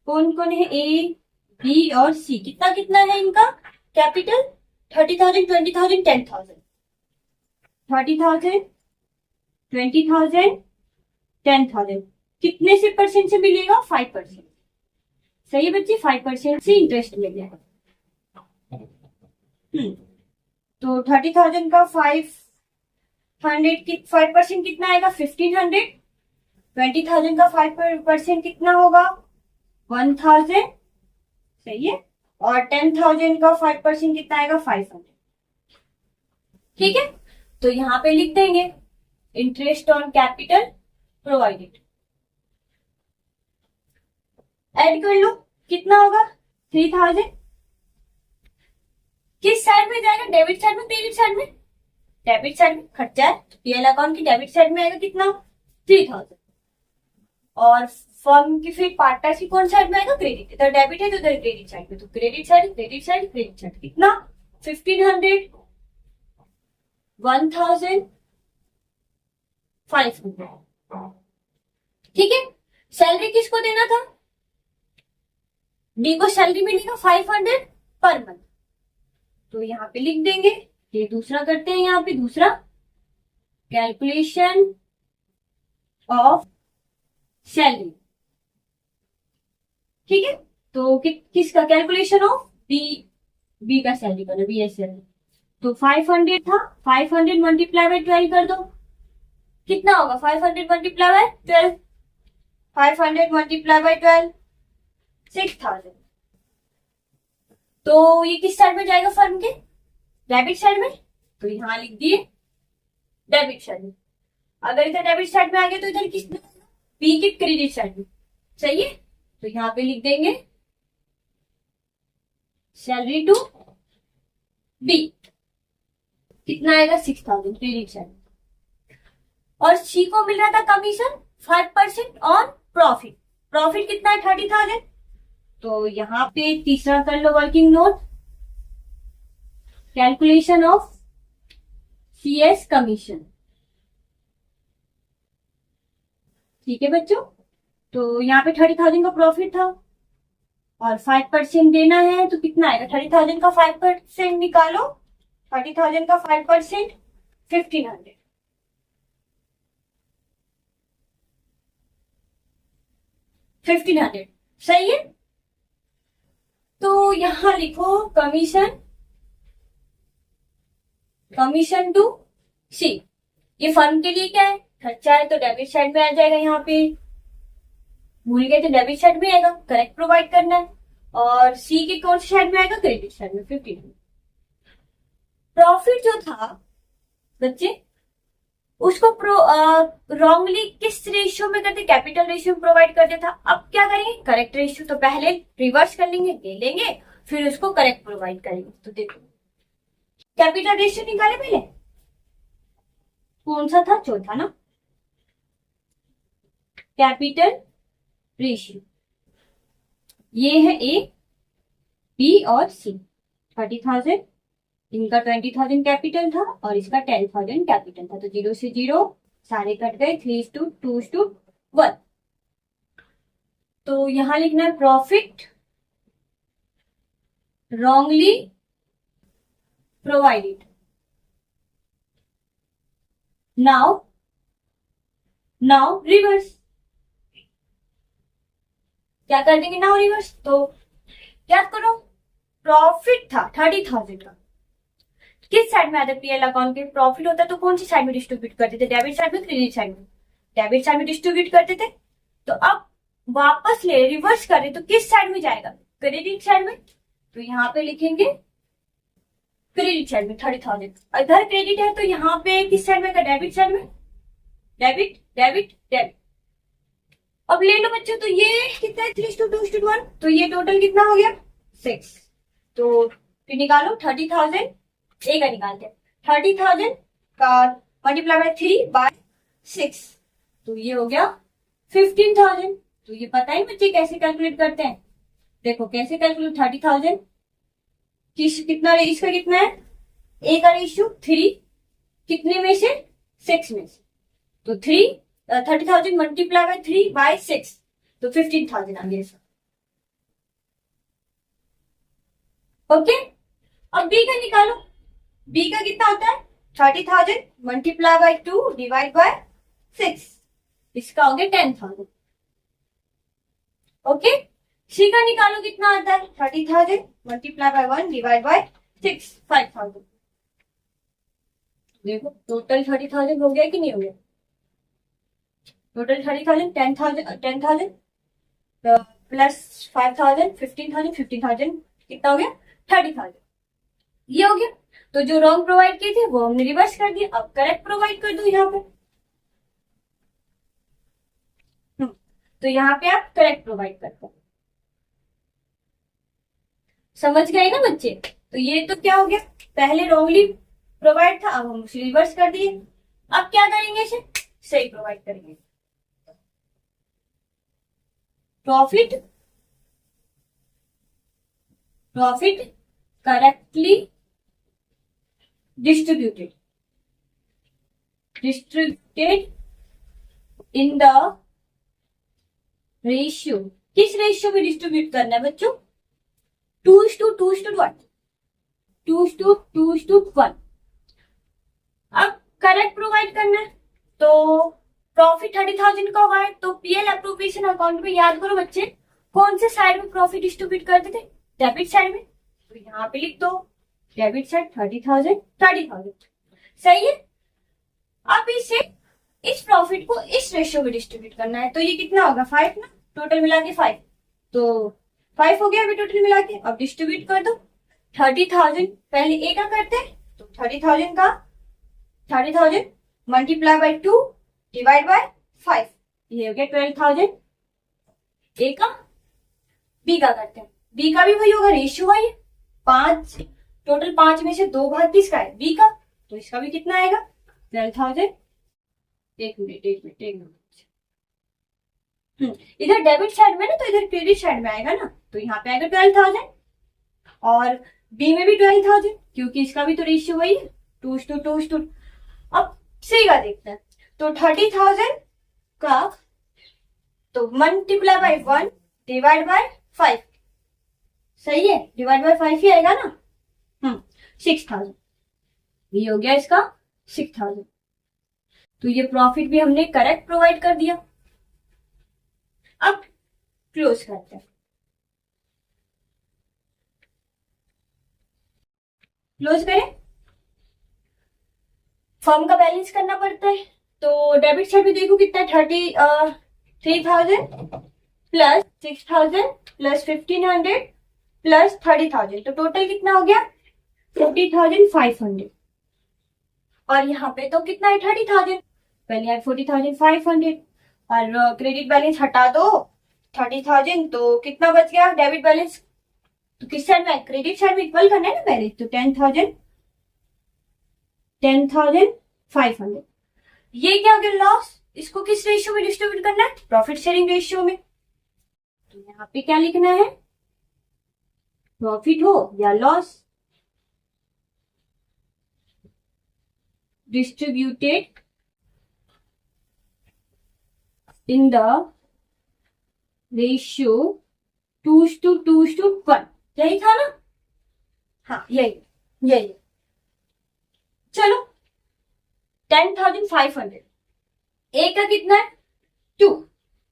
कौन कौन है? ए, बी और सी। कितना कितना है इनका कैपिटल? 30,000, 20,000, 10,000। 30,000, 20,000, 10,000। कितने से परसेंट से मिलेगा? 5%। सही है बच्चे, 5% से इंटरेस्ट मिलेगा। तो 30,000 का 5% कितना आएगा? 1,500। 20,000 का 5% कितना होगा? 1,000। सही है। और 10,000 का 5% कितना आएगा? 500। ठीक है, तो यहाँ पे लिख देंगे interest on capital provided. Add कर लो, कितना होगा? 3,000। किस साइड में जाएगा? डेबिट साइड में, क्रेडिट साइड में? डेबिट साइड में खर्चा है, पीएल अकाउंट की डेबिट साइड में आएगा कितना? 3,000। और फर्म की फिर पार्टनर की कौन साइड में आएगा? क्रेडिट। इधर डेबिट है तो इधर क्रेडिट साइड में, तो credit side, credit side, credit side. कितना? 1,500, 1,000, 500। ठीक है। सैलरी किसको देना था? डी को सैलरी मिलेगा 500 पर मंथ। तो यहाँ पे लिख देंगे। ये दूसरा करते हैं। यहाँ पे दूसरा, कैलकुलेशन ऑफ सैलरी। ठीक है, तो किसका कैलकुलेशन ऑफ? बी का सैलरी करना, बी एस सैलरी। तो 500 था, 500 मल्टीप्लाई बाय 12 कर दो। कितना होगा? 500 मल्टीप्लाई बाय 12, 500 मल्टीप्लाई बाय 12, 6,000। तो ये किस साइड में जाएगा? फर्म के डेबिट साइड में। तो यहां लिख दिए डेबिट साइड में। अगर इधर डेबिट साइड में आ गया तो इधर किस में? बी के क्रेडिट साइड में। सही है, तो यहां पे लिख देंगे सैलरी टू बी। कितना आएगा? 6,000 क्रेडिट साइड। और सी को मिल रहा था कमीशन 5% ऑन प्रॉफिट। प्रॉफिट कितना है? 30,000। तो यहाँ पे तीसरा कर लो working note, calculation of CS commission. ठीक है बच्चों, तो यहाँ पे 30,000 का प्रॉफिट था और 5% देना है, तो कितना आएगा? 30,000 का 5% निकालो। 30,000 का 5% 1,500। 1,500 सही है। तो यहां लिखो कमीशन टू सी। ये फर्म के लिए क्या है? खर्चा है, तो डेबिट साइड में आ जाएगा। यहाँ पे भूल गए तो डेबिट साइड में आएगा, करेक्ट प्रोवाइड करना है। और सी के कौन सी साइड में आएगा? क्रेडिट साइड में, 1500। प्रॉफिट जो था बच्चे, उसको रॉन्गली किस रेशियो में करते, कैपिटल रेशियो में प्रोवाइड कर देता। अब क्या करेंगे, करेक्ट रेशियो, तो पहले रिवर्स कर लेंगे, ले लेंगे, फिर उसको करेक्ट प्रोवाइड करेंगे। तो देखो कैपिटल रेशियो निकाले पहले, कौन सा था, चौथा ना, कैपिटल रेशियो। ये है ए, बी और सी। 30,000, इनका 20,000 कैपिटल था और इसका 10,000 कैपिटल था। तो 0 से 0 सारे कट गए, 3:2:1। तो यहां लिखना है profit wrongly provided. Now reverse, क्या कर देंगे नाउ रिवर्स। तो क्या करो, प्रॉफिट था 30,000 का, किस साइड में आता है, पीएल अकाउंट के प्रॉफिट होता है तो कौन सी साइड में डिस्ट्रीब्यूट करते थे, डेबिट साइड में, क्रेडिट साइड में, डेबिट साइड में डिस्ट्रीब्यूट करते थे। तो अब वापस ले रिवर्स करें तो किस साइड में जाएगा, क्रेडिट साइड में। तो यहाँ पे लिखेंगे क्रेडिट साइड में 30,000, इधर क्रेडिट है तो यहाँ पे किस साइड में, डेबिट साइड में, डेबिट डेबिट डेबिट। अब ले लो बच्चों, तो ये कितना है, 3:2:1, तो ये टोटल कितना हो गया 6। तो फिर निकालो 30,000, ए का निकालते हैं, 30,000 का मल्टीप्लाई बाय 3/6, तो ये हो गया 15,000। तो ये पता ही बच्चे कैसे कैलकुलेट करते हैं, देखो कैसे कैलकुलेट, 30,000 कितना, इसका कितना है, ए का रेशियो 3, कितने में से, 6 में से। तो 30,000 मल्टीप्लाई बाय 3/6, तो 15,000 आ गया। ओके, अब बी का निकालो, बी का कितना होता है, 30,000 मल्टीप्लाई बाय 2 डिवाइड बाय 6, इसका हो गया 10,000। ओके, सी का निकालो, कितना आता है, 30,000 मल्टीप्लाई बाय 1 डिवाइड बाय 6, 5,000। देखो टोटल 30,000 हो गया कि नहीं हो गया, टोटल 30,000, 10,000 प्लस 5,000, 15,000, 15,000 कितना हो गया, 30,000। ये हो गया। तो जो रॉन्ग प्रोवाइड किए थे वो हमने रिवर्स कर दिया, अब करेक्ट प्रोवाइड कर दो यहाँ पे। तो यहाँ पे आप करेक्ट प्रोवाइड करते हो, समझ गए ना बच्चे। तो ये तो क्या हो गया, पहले रॉन्गली प्रोवाइड था, अब हम उसे रिवर्स कर दिए। अब क्या करेंगे, इसे सही प्रोवाइड करेंगे। Profit correctly distributed in the ratio, किस रेशियो में डिस्ट्रीब्यूट करना है बच्चों, 2:1, 2:1। अब करेक्ट प्रोवाइड करना है, तो प्रॉफिट 30,000 का हुआ है, तो पीएल अप्रोप्रिएशन अकाउंट में याद करो बच्चे, कौन से साइड में प्रॉफिट डिस्ट्रीब्यूट करते थे, डेबिट साइड में। तो यहाँ पे लिख दो डेबिट साइड 30,000, सही है। अब इसे, इस प्रॉफिट को इस रेशियो में डिस्ट्रीब्यूट करना है, तो ये कितना होगा 5 ना, टोटल मिला के 5, तो 5 हो गया अभी टोटल मिला के। अब डिस्ट्रीब्यूट कर दो, 30,000 पहले ए का करते हैं, तो 30,000 मल्टीप्लाई बाय 2 डिवाइड बाय 5, ये हो गया 12,000। ए का, बी का करते हैं, बी का भी वही होगा, रेशियो है ये 5, टोटल 5 में से 2 भाग किसका है, बी का, तो इसका भी कितना आएगा 12,000। एक मिनट इधर डेबिट साइड में ना, तो इधर क्रेडिट साइड में आएगा ना, तो यहाँ पे आएगा 12,000 और बी में भी 12,000, क्योंकि इसका भी तो रेशियो वही है 2:2। अब सी का देखते हैं, तो 30,000 का तो मल्टीप्लाई बाय 1 डिवाइड बाय 5, सही है, डिवाइड बाय 5 ही आएगा ना, 6,000, ये हो गया इसका 6,000। तो ये प्रॉफिट भी हमने करेक्ट प्रोवाइड कर दिया। अब क्लोज करते हैं, क्लोज करें, फर्म का बैलेंस करना पड़ता है, तो डेबिट साइड में देखो कितना, 3,000 प्लस 6,000 प्लस 1,500 प्लस 30,000, तो टोटल कितना हो गया 40,500। और यहाँ पे तो कितना है 30,000, पहले यार 40,500 और क्रेडिट बैलेंस हटा दो 30,000, तो कितना बच गया डेबिट बैलेंस? तो किस साइड में, क्रेडिट साइड में इक्वल करना है ना बैलेंस, तो 10,500। ये क्या हो गया लॉस, इसको किस रेशियो में डिस्ट्रीब्यूट करना है? प्रॉफिट शेयरिंग रेशियो में। तो यहाँ पे क्या लिखना है, प्रॉफिट हो या loss, distributed in the ratio 2:1। यही था ना? हाँ यही। चलो 10,500, ए का कितना है 2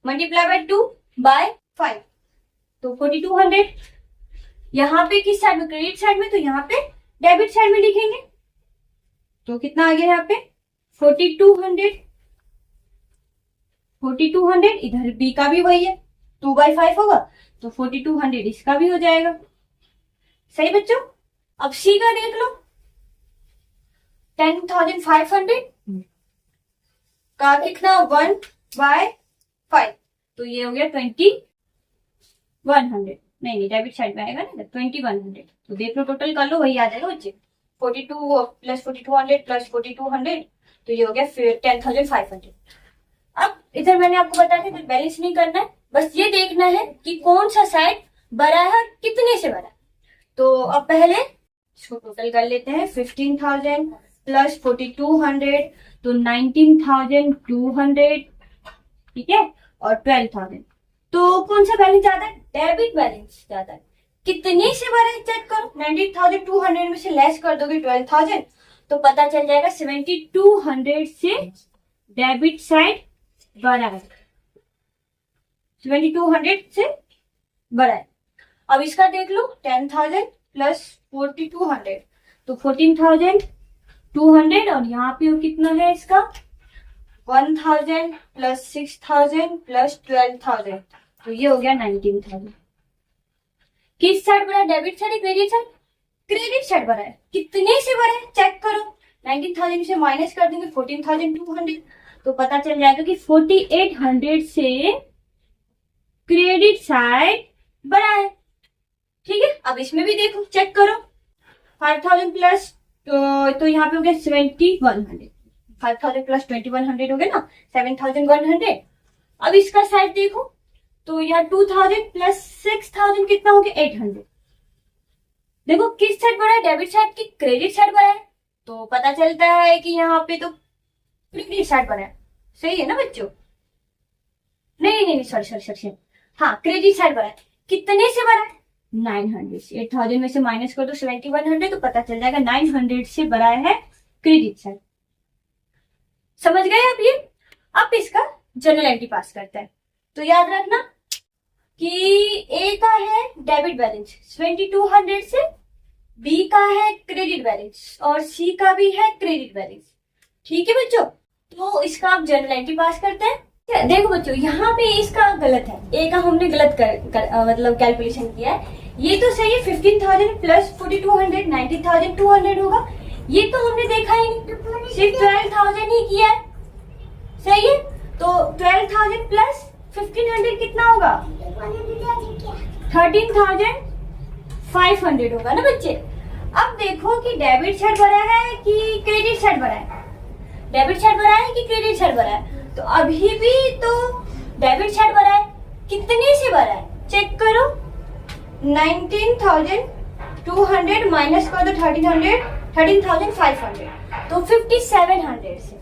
मल्टीप्लाई बाय 2 बाय 5, तो 4,200। यहाँ पे किस साइड में, क्रेडिट साइड में, तो यहाँ पे डेबिट साइड में लिखेंगे, तो कितना आ गया यहाँ पे 4,200। इधर बी का भी वही है, 2/5 होगा, तो 4,200 इसका भी हो जाएगा। सही बच्चों? अब सी का देख लो, 10,500 का कितना 1/5, तो ये हो गया 2,100। नहीं डेबिट साइड में आएगा ना 2,100, तो देख लो टोटल कर लो, वही आ जाएगा बच्चे, 42 प्लस 4,200 प्लस 4,200, तो ये हो गया फिर 10,500। अब इधर मैंने आपको बताया था बैलेंस नहीं करना है, बस ये देखना है कि कौन सा साइड बड़ा है और कितने से बड़ा है। तो अब पहले इसको टोटल कर लेते हैं, 15,000 प्लस 4,200, तो 19,200, ठीक है, और 12,000। तो कौन सा बैलेंस ज्यादा है? डेबिट बैलेंस ज्यादा है। कितने से बड़ा है चेक करो, 19,200 में से लेस कर दोगे 12,000, तो पता चल जाएगा 7,200 से डेबिट साइड बड़ा है, 7,200 से बड़ा है। अब इसका देख लो, 10,000 प्लस 4,200, तो 14,200, और यहाँ पे कितना है इसका 1,000 प्लस 6,000 प्लस 12,000, तो ये हो गया 19,000। किस साइड बड़ा है, डेबिट साइड या क्रेडिट साइड? क्रेडिट साइड बड़ा है। कितने से बड़ा है चेक करो, 19,000 से माइनस कर देंगे 14,200, तो पता चल जाएगा कि 4,800 से क्रेडिट साइड बड़ा है। ठीक है, अब इसमें भी देखो चेक करो, 5,000 प्लस तो यहाँ पे हो गया 7,100, 5,000 प्लस 2,100 हो गया ना 7,100। अब इसका साइड देखो, तो यहाँ 2,000 प्लस 6,000 कितना हो गया 800। देखो किस साइड बड़ा है, डेबिट साइड की क्रेडिट साइड बड़ा है, तो पता चलता है कि यहाँ पे तो क्रेडिट साइड बड़ा है। सही है ना बच्चों? नहीं सॉरी, हाँ क्रेडिट साइड बड़ा है। कितने से बड़ा है? 900 से। 8,000 में से माइनस कर दो 7,100, तो पता चल जाएगा 900 से बड़ा है क्रेडिट साइड। समझ गए आप ये? अब इसका जनरल एंट्री पास करता है, तो याद रखना कि ए का है डेबिट बैलेंस 7,200 से, बी का है क्रेडिट बैलेंस और सी का भी है क्रेडिट बैलेंस। ठीक है बच्चों, तो इसका आप जनरल एंट्री पास करते हैं। देखो बच्चों, यहाँ पे इसका गलत है, ए का हमने गलत मतलब कैलकुलेशन किया है। ये तो सही है, 15,000 प्लस 4,200 19,200 होगा, ये तो हमने देखा ही नहीं, सिर्फ 12,000 ही किया है। सही है, तो 12,000 प्लस 1,500 कितना होगा 13,500 होगा ना बच्चे। अब देखो कि डेबिट साइड बड़ा है कि क्रेडिट साइड बड़ा है, डेबिट साइड बड़ा है कि क्रेडिट साइड बड़ा है, तो अभी भी तो डेबिट साइड बड़ा है। कितने से बड़ा है चेक करो, 19,200 माइनस कर दो 13,500, तो 5,700 से,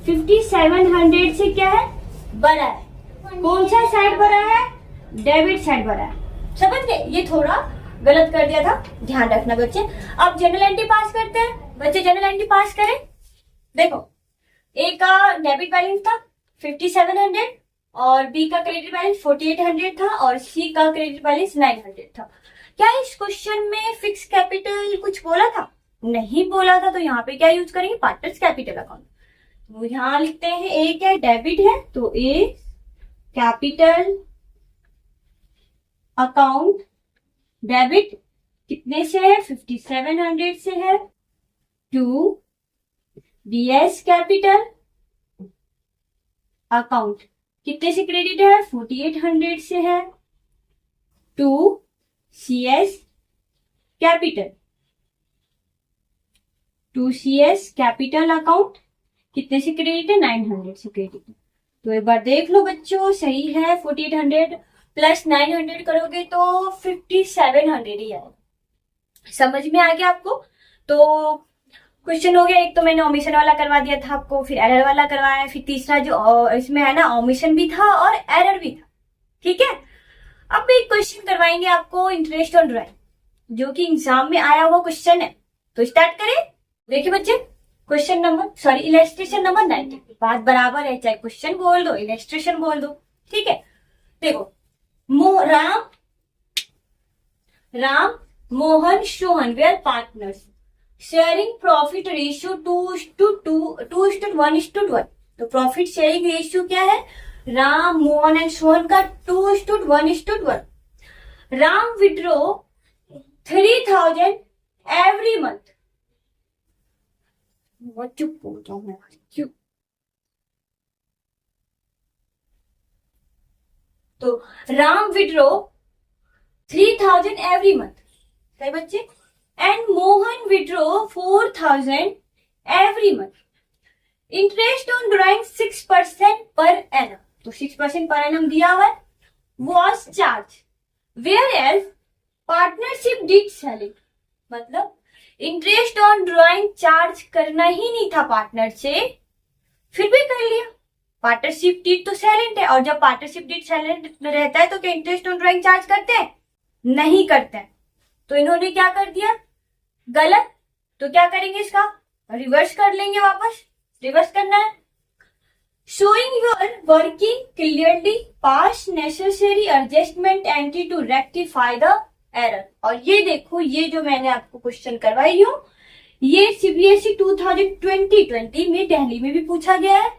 5,700 से क्या है बड़ा है। कौन सा साइड बड़ा है? डेबिट साइड बड़ा है। समझ गए? ये थोड़ा गलत कर दिया था, ध्यान रखना बच्चे। अब जनरल एंट्री पास करते हैं बच्चे, जनरल एंट्री पास करें। देखो ए का डेबिट बैलेंस था 5,700 और बी का क्रेडिट बैलेंस 4,800 था और सी का क्रेडिट बैलेंस 900 था। क्या इस क्वेश्चन में फिक्स कैपिटल कुछ बोला था? नहीं बोला था, तो यहाँ पे क्या यूज करेंगे, पार्टनर्स कैपिटल अकाउंट। तो यहाँ लिखते हैं ए क्या डेबिट है, तो ए कैपिटल अकाउंट डेबिट कितने से है 5,700 से है, टू बीएस कैपिटल अकाउंट कितने से क्रेडिट है? 4800 से है। To CS capital, to CS capital account कितने से क्रेडिट है? 900 से क्रेडिट है। तो एक बार देख लो बच्चों, सही है। 4800 प्लस 900 करोगे तो 5700 ही आएगा। समझ में आ गया आपको? तो क्वेश्चन हो गया। एक तो मैंने ओमिशन वाला करवा दिया था आपको, फिर एरर वाला करवाया, फिर तीसरा जो इसमें है ना ओमिशन भी था और एरर भी था। ठीक है, अब एक क्वेश्चन करवाएंगे आपको इंटरेस्ट ऑन ड्राइंग, जो कि एग्जाम में आया हुआ क्वेश्चन है। तो स्टार्ट करें। देखिए बच्चे, क्वेश्चन नंबर इलेस्ट्रेशन नंबर 90। बात बराबर है, चाहे क्वेश्चन बोल दो इलेस्ट्रेशन बोल दो। ठीक है, देखो Ram Mohan Sohan were partners sharing profit ratio 2:1:1। तो प्रॉफिट शेयरिंग रेशियो क्या है? राम मोहन एंड सोहन का 2:1:1। Ram withdraw 3000 every month. चुप हो जाऊं मैं, क्यों? तो राम विड्रॉ 3000 एवरी मंथ, सही बच्चे, and Mohan withdraw 4000 every month. Interest on drawing 6% per annum. तो 6% पर एनम दिया हुआ है। Was charge were as partnership deed selling. मतलब इंटरेस्ट ऑन ड्राइंग चार्ज करना ही नहीं था पार्टनर से, फिर भी कर लिया। पार्टनरशिप डीड तो साइलेंट है, और जब पार्टनरशिप डीड साइलेंट रहता है तो क्या इंटरेस्ट ऑन ड्राइंग चार्ज करते हैं? नहीं करते हैं। तो इन्होंने क्या कर दिया? गलत। तो क्या करेंगे? इसका रिवर्स कर लेंगे, वापस रिवर्स करना है। Showing your working clearly pass necessary adjustment entry to rectify the error. और ये देखो, ये जो मैंने आपको क्वेश्चन करवाई हूँ, ये CBSE 2020 में दिल्ली में भी पूछा गया है,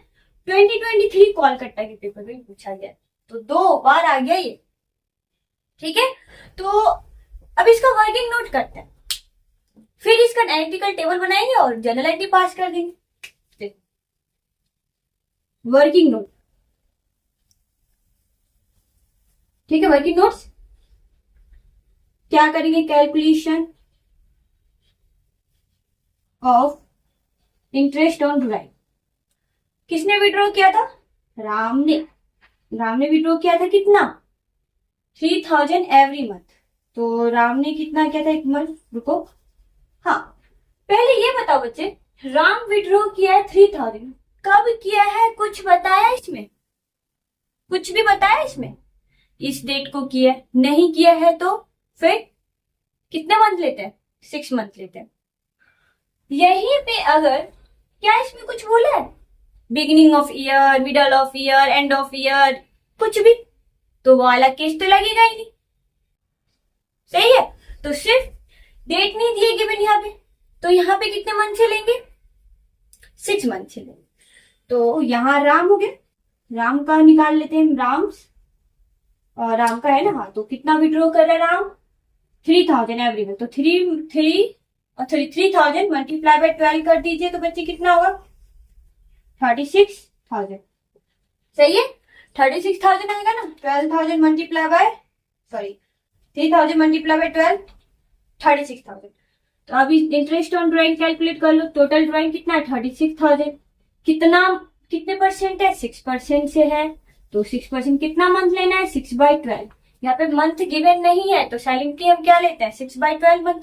2023 कोलकाता के पेपर में भी पूछा गया है। तो 2 बार आ गया ये। ठीक है, तो अब इसका वर्किंग नोट करते हैं, फिर इसका एनालिटिकल टेबल बनाएंगे और जनरल एंट्री पास कर देंगे। वर्किंग नोट, ठीक है। वर्किंग नोट्स क्या करेंगे? Calculation of interest on drawing. किसने विड्रॉ किया था? राम ने विड्रॉ किया था कितना? 3000 एवरी मंथ। तो राम ने कितना किया था? एक मंथ, रुको, हाँ पहले ये बताओ बच्चे, राम विड्रॉ किया है 3000, कब किया है? कुछ बताया इसमें? कुछ भी बताया इसमें? इस डेट को किया नहीं किया है तो फिर कितने मंथ लेते हैं? 6 मंथ लेते हैं। यहीं पे अगर क्या इसमें कुछ बोला है? Beginning of year, middle of year, end of year, कुछ भी, तो वो वाला केस तो लगेगा ही नहीं। सही है, तो सिर्फ डेट नहीं दिए गिवन यहाँ पे, तो यहाँ पे कितने मंथ चलेंगे? 6 मंथ चलेंगे। तो यहाँ राम हो गया, राम का निकाल लेते हैं, और राम का है ना, हाँ, तो कितना विड्रॉ कर रहा है राम? 3000 every month. तो 3000 मल्टीप्लाई बाय 12 कर दीजिए, तो बच्चे कितना होगा? 36,000। सही है, 36,000 आएगा ना। 12,000 मल्टीप्लाई बाय 3,000 मल्टीप्लाई बाय 12, 36,000। तो अभी इंटरेस्ट ऑन ड्राइंग कैलकुलेट कर लो। टोटल ड्राइंग कितना है? 36,000। कितने परसेंट है? 6% से है, तो 6% कितना मंथ लेना है? 6/12। यहाँ पे मंथ गिवन नहीं है, तो साइलेंटली हम क्या लेते हैं? 6/12 मंथ।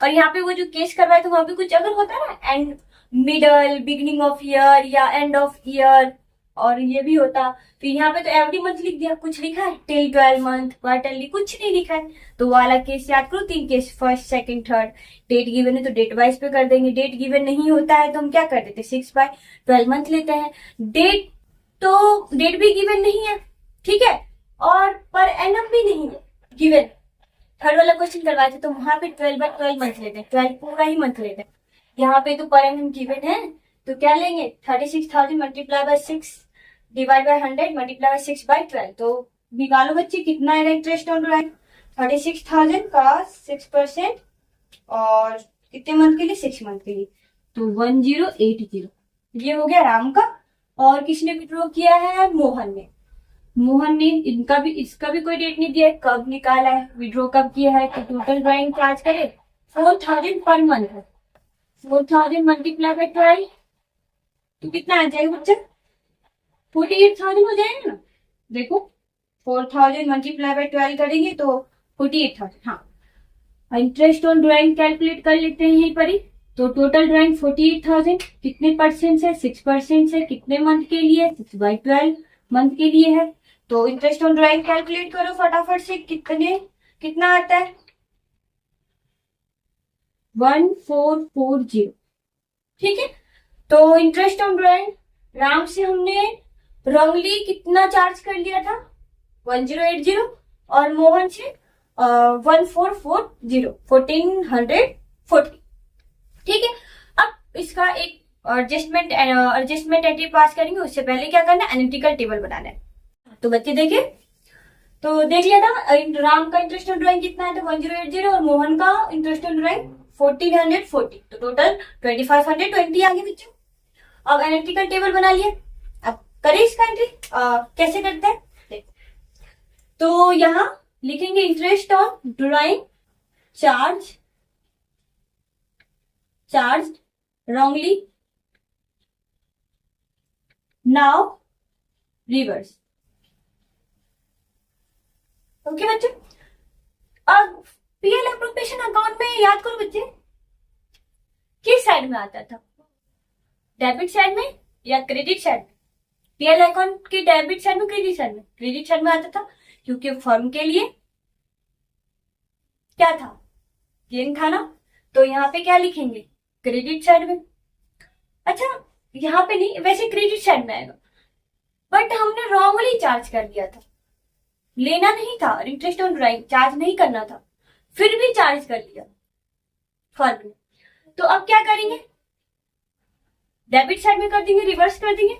और यहाँ पे वो जो केस करवाए थे वहां पे कुछ अगर होता है ना, and middle, beginning of year या एंड ऑफ ईयर, और ये भी होता, फिर यहाँ पे तो एवरी मंथ लिख दिया, कुछ लिखा है टिल 12 मंथ, क्वार्टरली, कुछ नहीं लिखा है। तो वाला केस याद करो, 3 case, first, second, third. Date given है तो डेट वाइज पे कर देंगे, डेट गिवन नहीं होता है तो हम क्या कर देते? 6/12 मंथ लेते हैं। डेट भी गिवन नहीं है, ठीक है, और पर एनम भी नहीं है गिवन। थर्ड वाला क्वेश्चन करवाए थे तो वहां पे 12/12 मंथ लेते हैं, 12 पूरा ही मंथ लेते हैं। यहाँ पे तो पर एनम गिवन है, तो क्या लेंगे? 36,000 multiply by 6 divide by 100 multiply by 6/12। तो निकालो बच्चे कितना आएगा इंटरेस्ट ऑन ड्राइंग? 36,000 का 6%, और कितने मंथ के लिए? 6 मंथ के लिए, तो 1080। ये हो गया राम का, और किसने विड्रॉ किया है? मोहन ने। मोहन ने इसका भी कोई डेट नहीं दिया है, कब निकाला है, विड्रॉ कब किया है। तो टोटल ड्राइंग चार्ज करे 4000 पर मंथ है। 4000 मल्टीप्लाई बाय 12 तो कितना आ जाएगा बच्चा? 48,000 हो जाएगा ना। देखो 4000 मल्टीप्लाई बाय 12 करेंगे तो 48,000। हाँ, इंटरेस्ट ऑन ड्राइंग कैलकुलेट कर लेते हैं यहीं पर ही। तो टोटल ड्राइंग 48,000 कितने परसेंट से? 6% से। कितने मंथ के लिए? 6/12 मंथ के लिए है। तो इंटरेस्ट ऑन ड्राइंग कैलकुलेट करो फटाफट से, कितना आता है? 1440। ठीक है, तो इंटरेस्ट ऑन ड्राइंग राम से हमने रंगली कितना चार्ज कर लिया था? 1080 और मोहन से 1440, 1440। ठीक है, अब इसका एक एडजस्टमेंट एंट्री पास करेंगे। उससे पहले क्या करना है? एनालिटिकल टेबल बनाना है। तो बच्चे देखिए, तो देख लिया था राम का इंटरेस्ट ऑन ड्राइंग कितना है? तो 1080 और मोहन का इंटरेस्ट ऑन ड्राइंग 1440। तो टोटल 2520 आ गए बच्चों। अब एनालिटिकल टेबल बना लिया। अब करें इसका एंट्री, कैसे करते हैं देख। तो यहां लिखेंगे interest on drawing charge wrongly now reverse। Okay बच्चे, अब पीएल एप्रोप्रिएशन अकाउंट में याद करो बच्चे, किस साइड में आता था? डेबिट साइड में या क्रेडिट साइड में? पीएल अकाउंट के डेबिट साइड में, क्रेडिट साइड में? क्रेडिट साइड में आता था, क्योंकि फर्म के लिए क्या था? गेन था ना। तो यहाँ पे क्या लिखेंगे? क्रेडिट साइड में। अच्छा, यहाँ पे नहीं, वैसे क्रेडिट साइड में आएगा, बट हमने रॉन्गली चार्ज कर दिया था, लेना नहीं था, इंटरेस्ट ऑन ड्राइंग चार्ज नहीं करना था, फिर भी चार्ज कर लिया फर्म ने। तो अब क्या करेंगे? डेबिट साइड में कर देंगे, रिवर्स कर देंगे।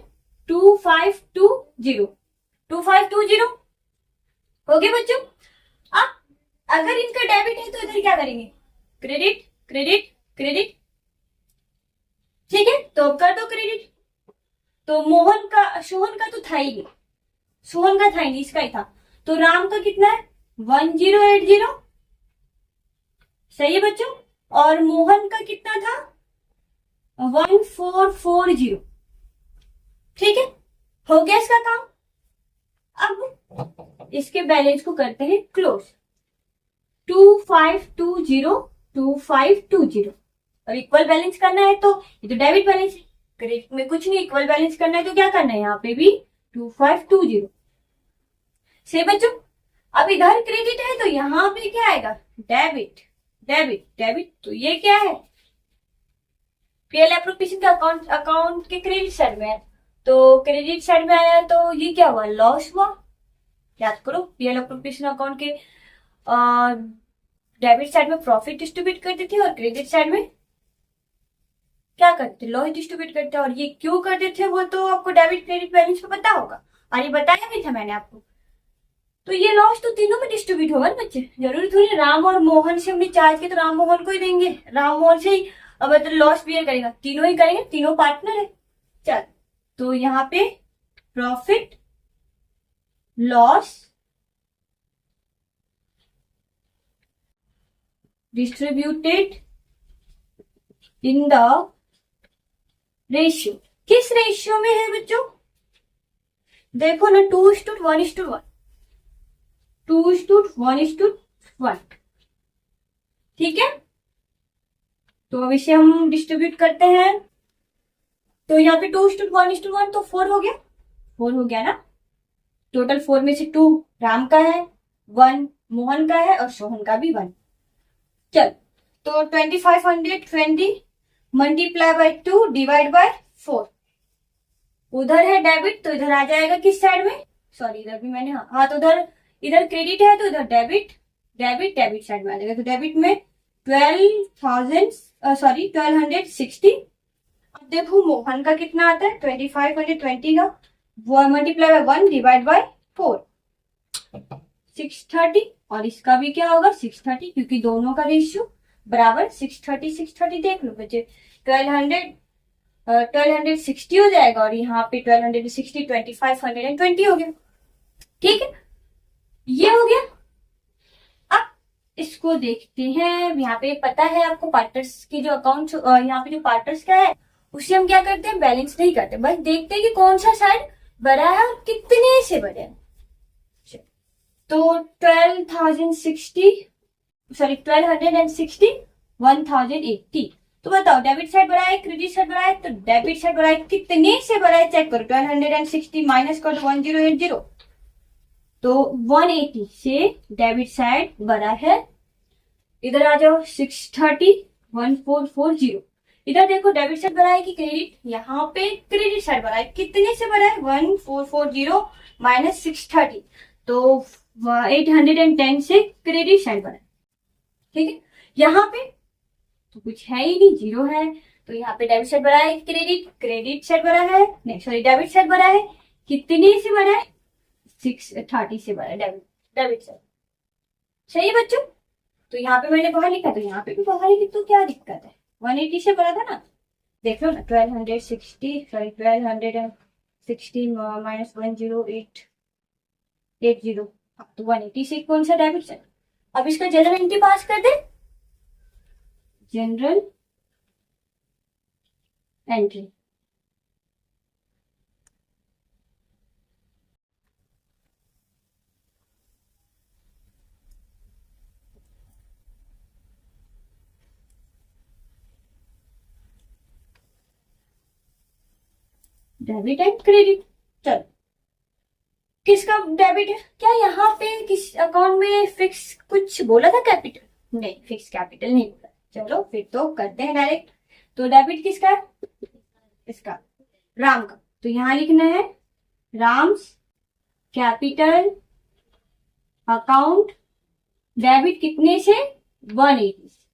2520 हो गए बच्चों। अब अगर इनका डेबिट है तो इधर क्या करेंगे? Credit credit credit. ठीक है, तो अब कर दो क्रेडिट। तो सोहन का तो था ही नहीं, सोहन का था ही नहीं, इसका ही था। तो राम का कितना है? 1080। सही है बच्चों। और मोहन का कितना था? 1440। ठीक है, हो गया इसका काम। अब इसके बैलेंस को करते हैं क्लोज। 2520। और इक्वल बैलेंस करना है तो ये तो डेबिट बैलेंस है, क्रेडिट में कुछ नहीं, इक्वल बैलेंस करना है तो क्या करना है? यहाँ पे भी 2520। से बच्चों, अब इधर क्रेडिट है तो यहाँ पे क्या आएगा? Debit debit debit. तो ये क्या है? पीएल एप्रोप्रिएशन का अकाउंट के क्रेडिट साइड में है, तो क्रेडिट साइड में आया तो ये क्या हुआ? लॉस हुआ। याद करो, पीएल एप्रोप्रिएशन अकाउंट के डेबिट साइड में प्रॉफिट डिस्ट्रीब्यूट करते थे और क्रेडिट साइड में क्या करते? लॉस डिस्ट्रीब्यूट करते। और ये क्यों करते थे वो तो आपको डेबिट क्रेडिट बैलेंस पे पता होगा, और ये बताया भी था मैंने आपको। तो ये लॉस तो तीनों में डिस्ट्रीब्यूट होगा ना बच्चे, जरूरी थोड़ी राम और मोहन से हमने चार्ज किया तो राम मोहन को ही देंगे, राम मोहन से ही अब लॉस बियर करेगा, तीनों ही करेंगे, तीनों पार्टनर है। चल, तो यहाँ पे profit loss distributed in the ratio. किस रेशियो में है बच्चों? देखो ना, 2:1:1। 2:1:1। ठीक है, तो अब इसे हम डिस्ट्रीब्यूट करते हैं। तो यहाँ पे 2:1:1 तो 4 हो गया, 4 हो गया ना। टोटल 4 में से 2 राम का है, 1 मोहन का है और सोहन का भी 1। चल, तो 2520 मल्टीप्लाई बाय 2 डिवाइड बाय 4। उधर है डेबिट तो इधर आ जाएगा किस साइड में? सॉरी, इधर भी मैंने हाँ तो इधर क्रेडिट है तो इधर डेबिट डेबिट साइड में आ जाएगा। तो डेबिट में 1260। अब देखो मोहन का कितना आता है? 2520 का मल्टीप्लाई बाय 1 डिवाइड बाय 4, 630। और इसका भी क्या होगा? 630, क्योंकि दोनों का रेशियो बराबर 630 देख लो बच्चे। 1200 1260 हो जाएगा और यहाँ पे 1260 2520 हो गया। ठीक है, ये हो गया। अब इसको देखते हैं, यहाँ पे पता है आपको पार्टनर्स की जो अकाउंट, यहाँ पे जो पार्टनर्स का है उसे हम क्या करते हैं, बैलेंस नहीं करते, बस देखते हैं कि कौन सा साइड बड़ा है और कितने से बड़ा है। तो 1260 1080 तो बताओ डेबिट साइड बड़ा है क्रेडिट साइड बड़ा है, तो डेबिट साइड बड़ा है कितने से बड़ा है चेक करो। 1260 माइनस कर दो 1080, तो 180 से डेबिट साइड बड़ा है। इधर आ जाओ 630 1440, इधर देखो डेबिट साइड बड़ा है कि क्रेडिट, यहाँ पे क्रेडिट साइड बड़ा है, कितने से बड़ा है 1440 माइनस 630, तो 810 से क्रेडिट साइड बड़ा है। ठीक है, यहाँ पे तो कुछ है ही नहीं, जीरो है, तो यहाँ पे डेबिट साइड बड़ा है क्रेडिट साइड बड़ा है, नहीं सॉरी डेबिट साइड बड़ा है, कितने से बड़ा है 630 से बड़ा है डेबिट साइड। सही है बच्चों, तो यहाँ पे मैंने बाहर लिखा, तो यहाँ पे भी बाहर ही लिख, तो क्या दिक्कत है, 180 से बड़ा था ना, देख लो ना 1260 माइनस 1080, तो 180 से कौन सा डेबिट साइड। अब इसका जनरल एंट्री पास कर दे, general entry debit and credit. चलो किसका डेबिट है, क्या यहाँ पे किस अकाउंट में फिक्स कुछ बोला था कैपिटल, नहीं फिक्स कैपिटल नहीं बोला। चलो फिर तो करते हैं डायरेक्ट, तो डेबिट किसका है, इसका राम का, तो यहाँ लिखना है राम्स कैपिटल अकाउंट, डेबिट कितने से 180 से,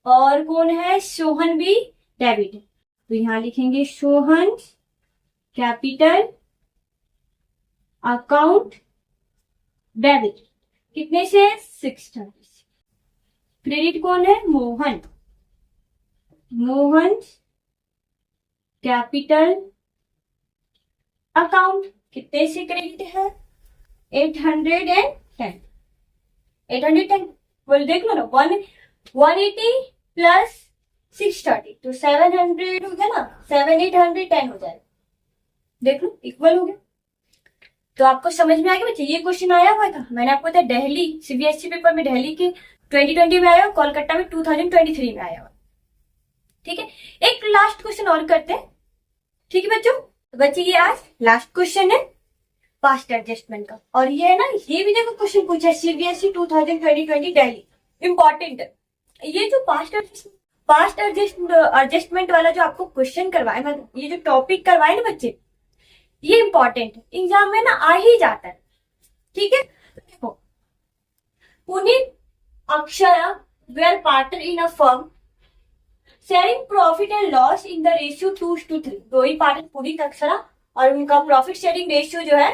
और कौन है सोहन भी डेबिट है, तो यहाँ लिखेंगे सोहन कैपिटल अकाउंट डेबिट कितने से 630। क्रेडिट कौन है मोहन कैपिटल अकाउंट कितने से क्रेडिट है 810 बोल देख लो ना, 180 प्लस 630 तो 700 हो गया ना, 810 हो जाएगा, देख लो इक्वल हो गया। तो आपको समझ में आ गया बच्चे, ये क्वेश्चन आया हुआ था, मैंने आपको बताया दिल्ली सीबीएसई पेपर में दिल्ली के 2020 में आया, कोलकाता में 2023 में आया हुआ। ठीक है, एक लास्ट क्वेश्चन और करते हैं, ठीक है बच्चों। तो बच्चे ये आज लास्ट क्वेश्चन है पास्ट एडजस्टमेंट का, और ये है ना, ये भी देखो क्वेश्चन पूछा है सीबीएसई 2020 दिल्ली, इंपॉर्टेंट है ये जो पास्ट एडजस्टमेंट वाला जो आपको क्वेश्चन करवाए, मतलब ये जो टॉपिक करवाए ना बच्चे, ये इंपॉर्टेंट है, एग्जाम में ना आ ही जाता है। ठीक है, देखो Puneet Akshara were partner in a firm sharing profit and loss in the ratio 2:3, दो ही पार्टनर पुनीत अक्षरा और उनका प्रॉफिट शेयरिंग रेशियो जो है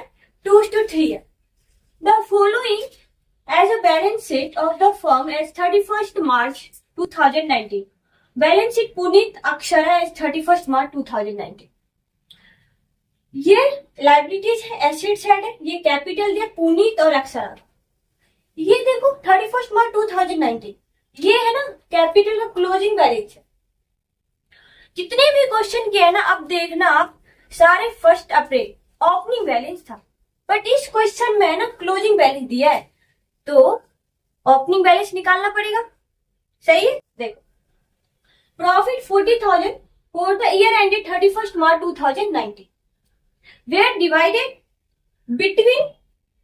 2:3 है। The following as a balance sheet of the firm as 31 March 2019, balance sheet Puneet Akshara as 31 March 2019। ये लाइबिलिटीज है, एसेट्स है, ये कैपिटल है पुनीत और अक्षरा। ये देखो 31 मार्च 2019, ये है ना कैपिटल का क्लोजिंग बैलेंस है। जितने भी क्वेश्चन किए ना, अब देखना आप सारे 1 अप्रैल ओपनिंग बैलेंस था, बट इस क्वेश्चन में ना क्लोजिंग बैलेंस दिया है, तो ओपनिंग बैलेंस निकालना पड़ेगा। सही है, देखो profit 40,000 for the year ended 31 March 2019 were divided between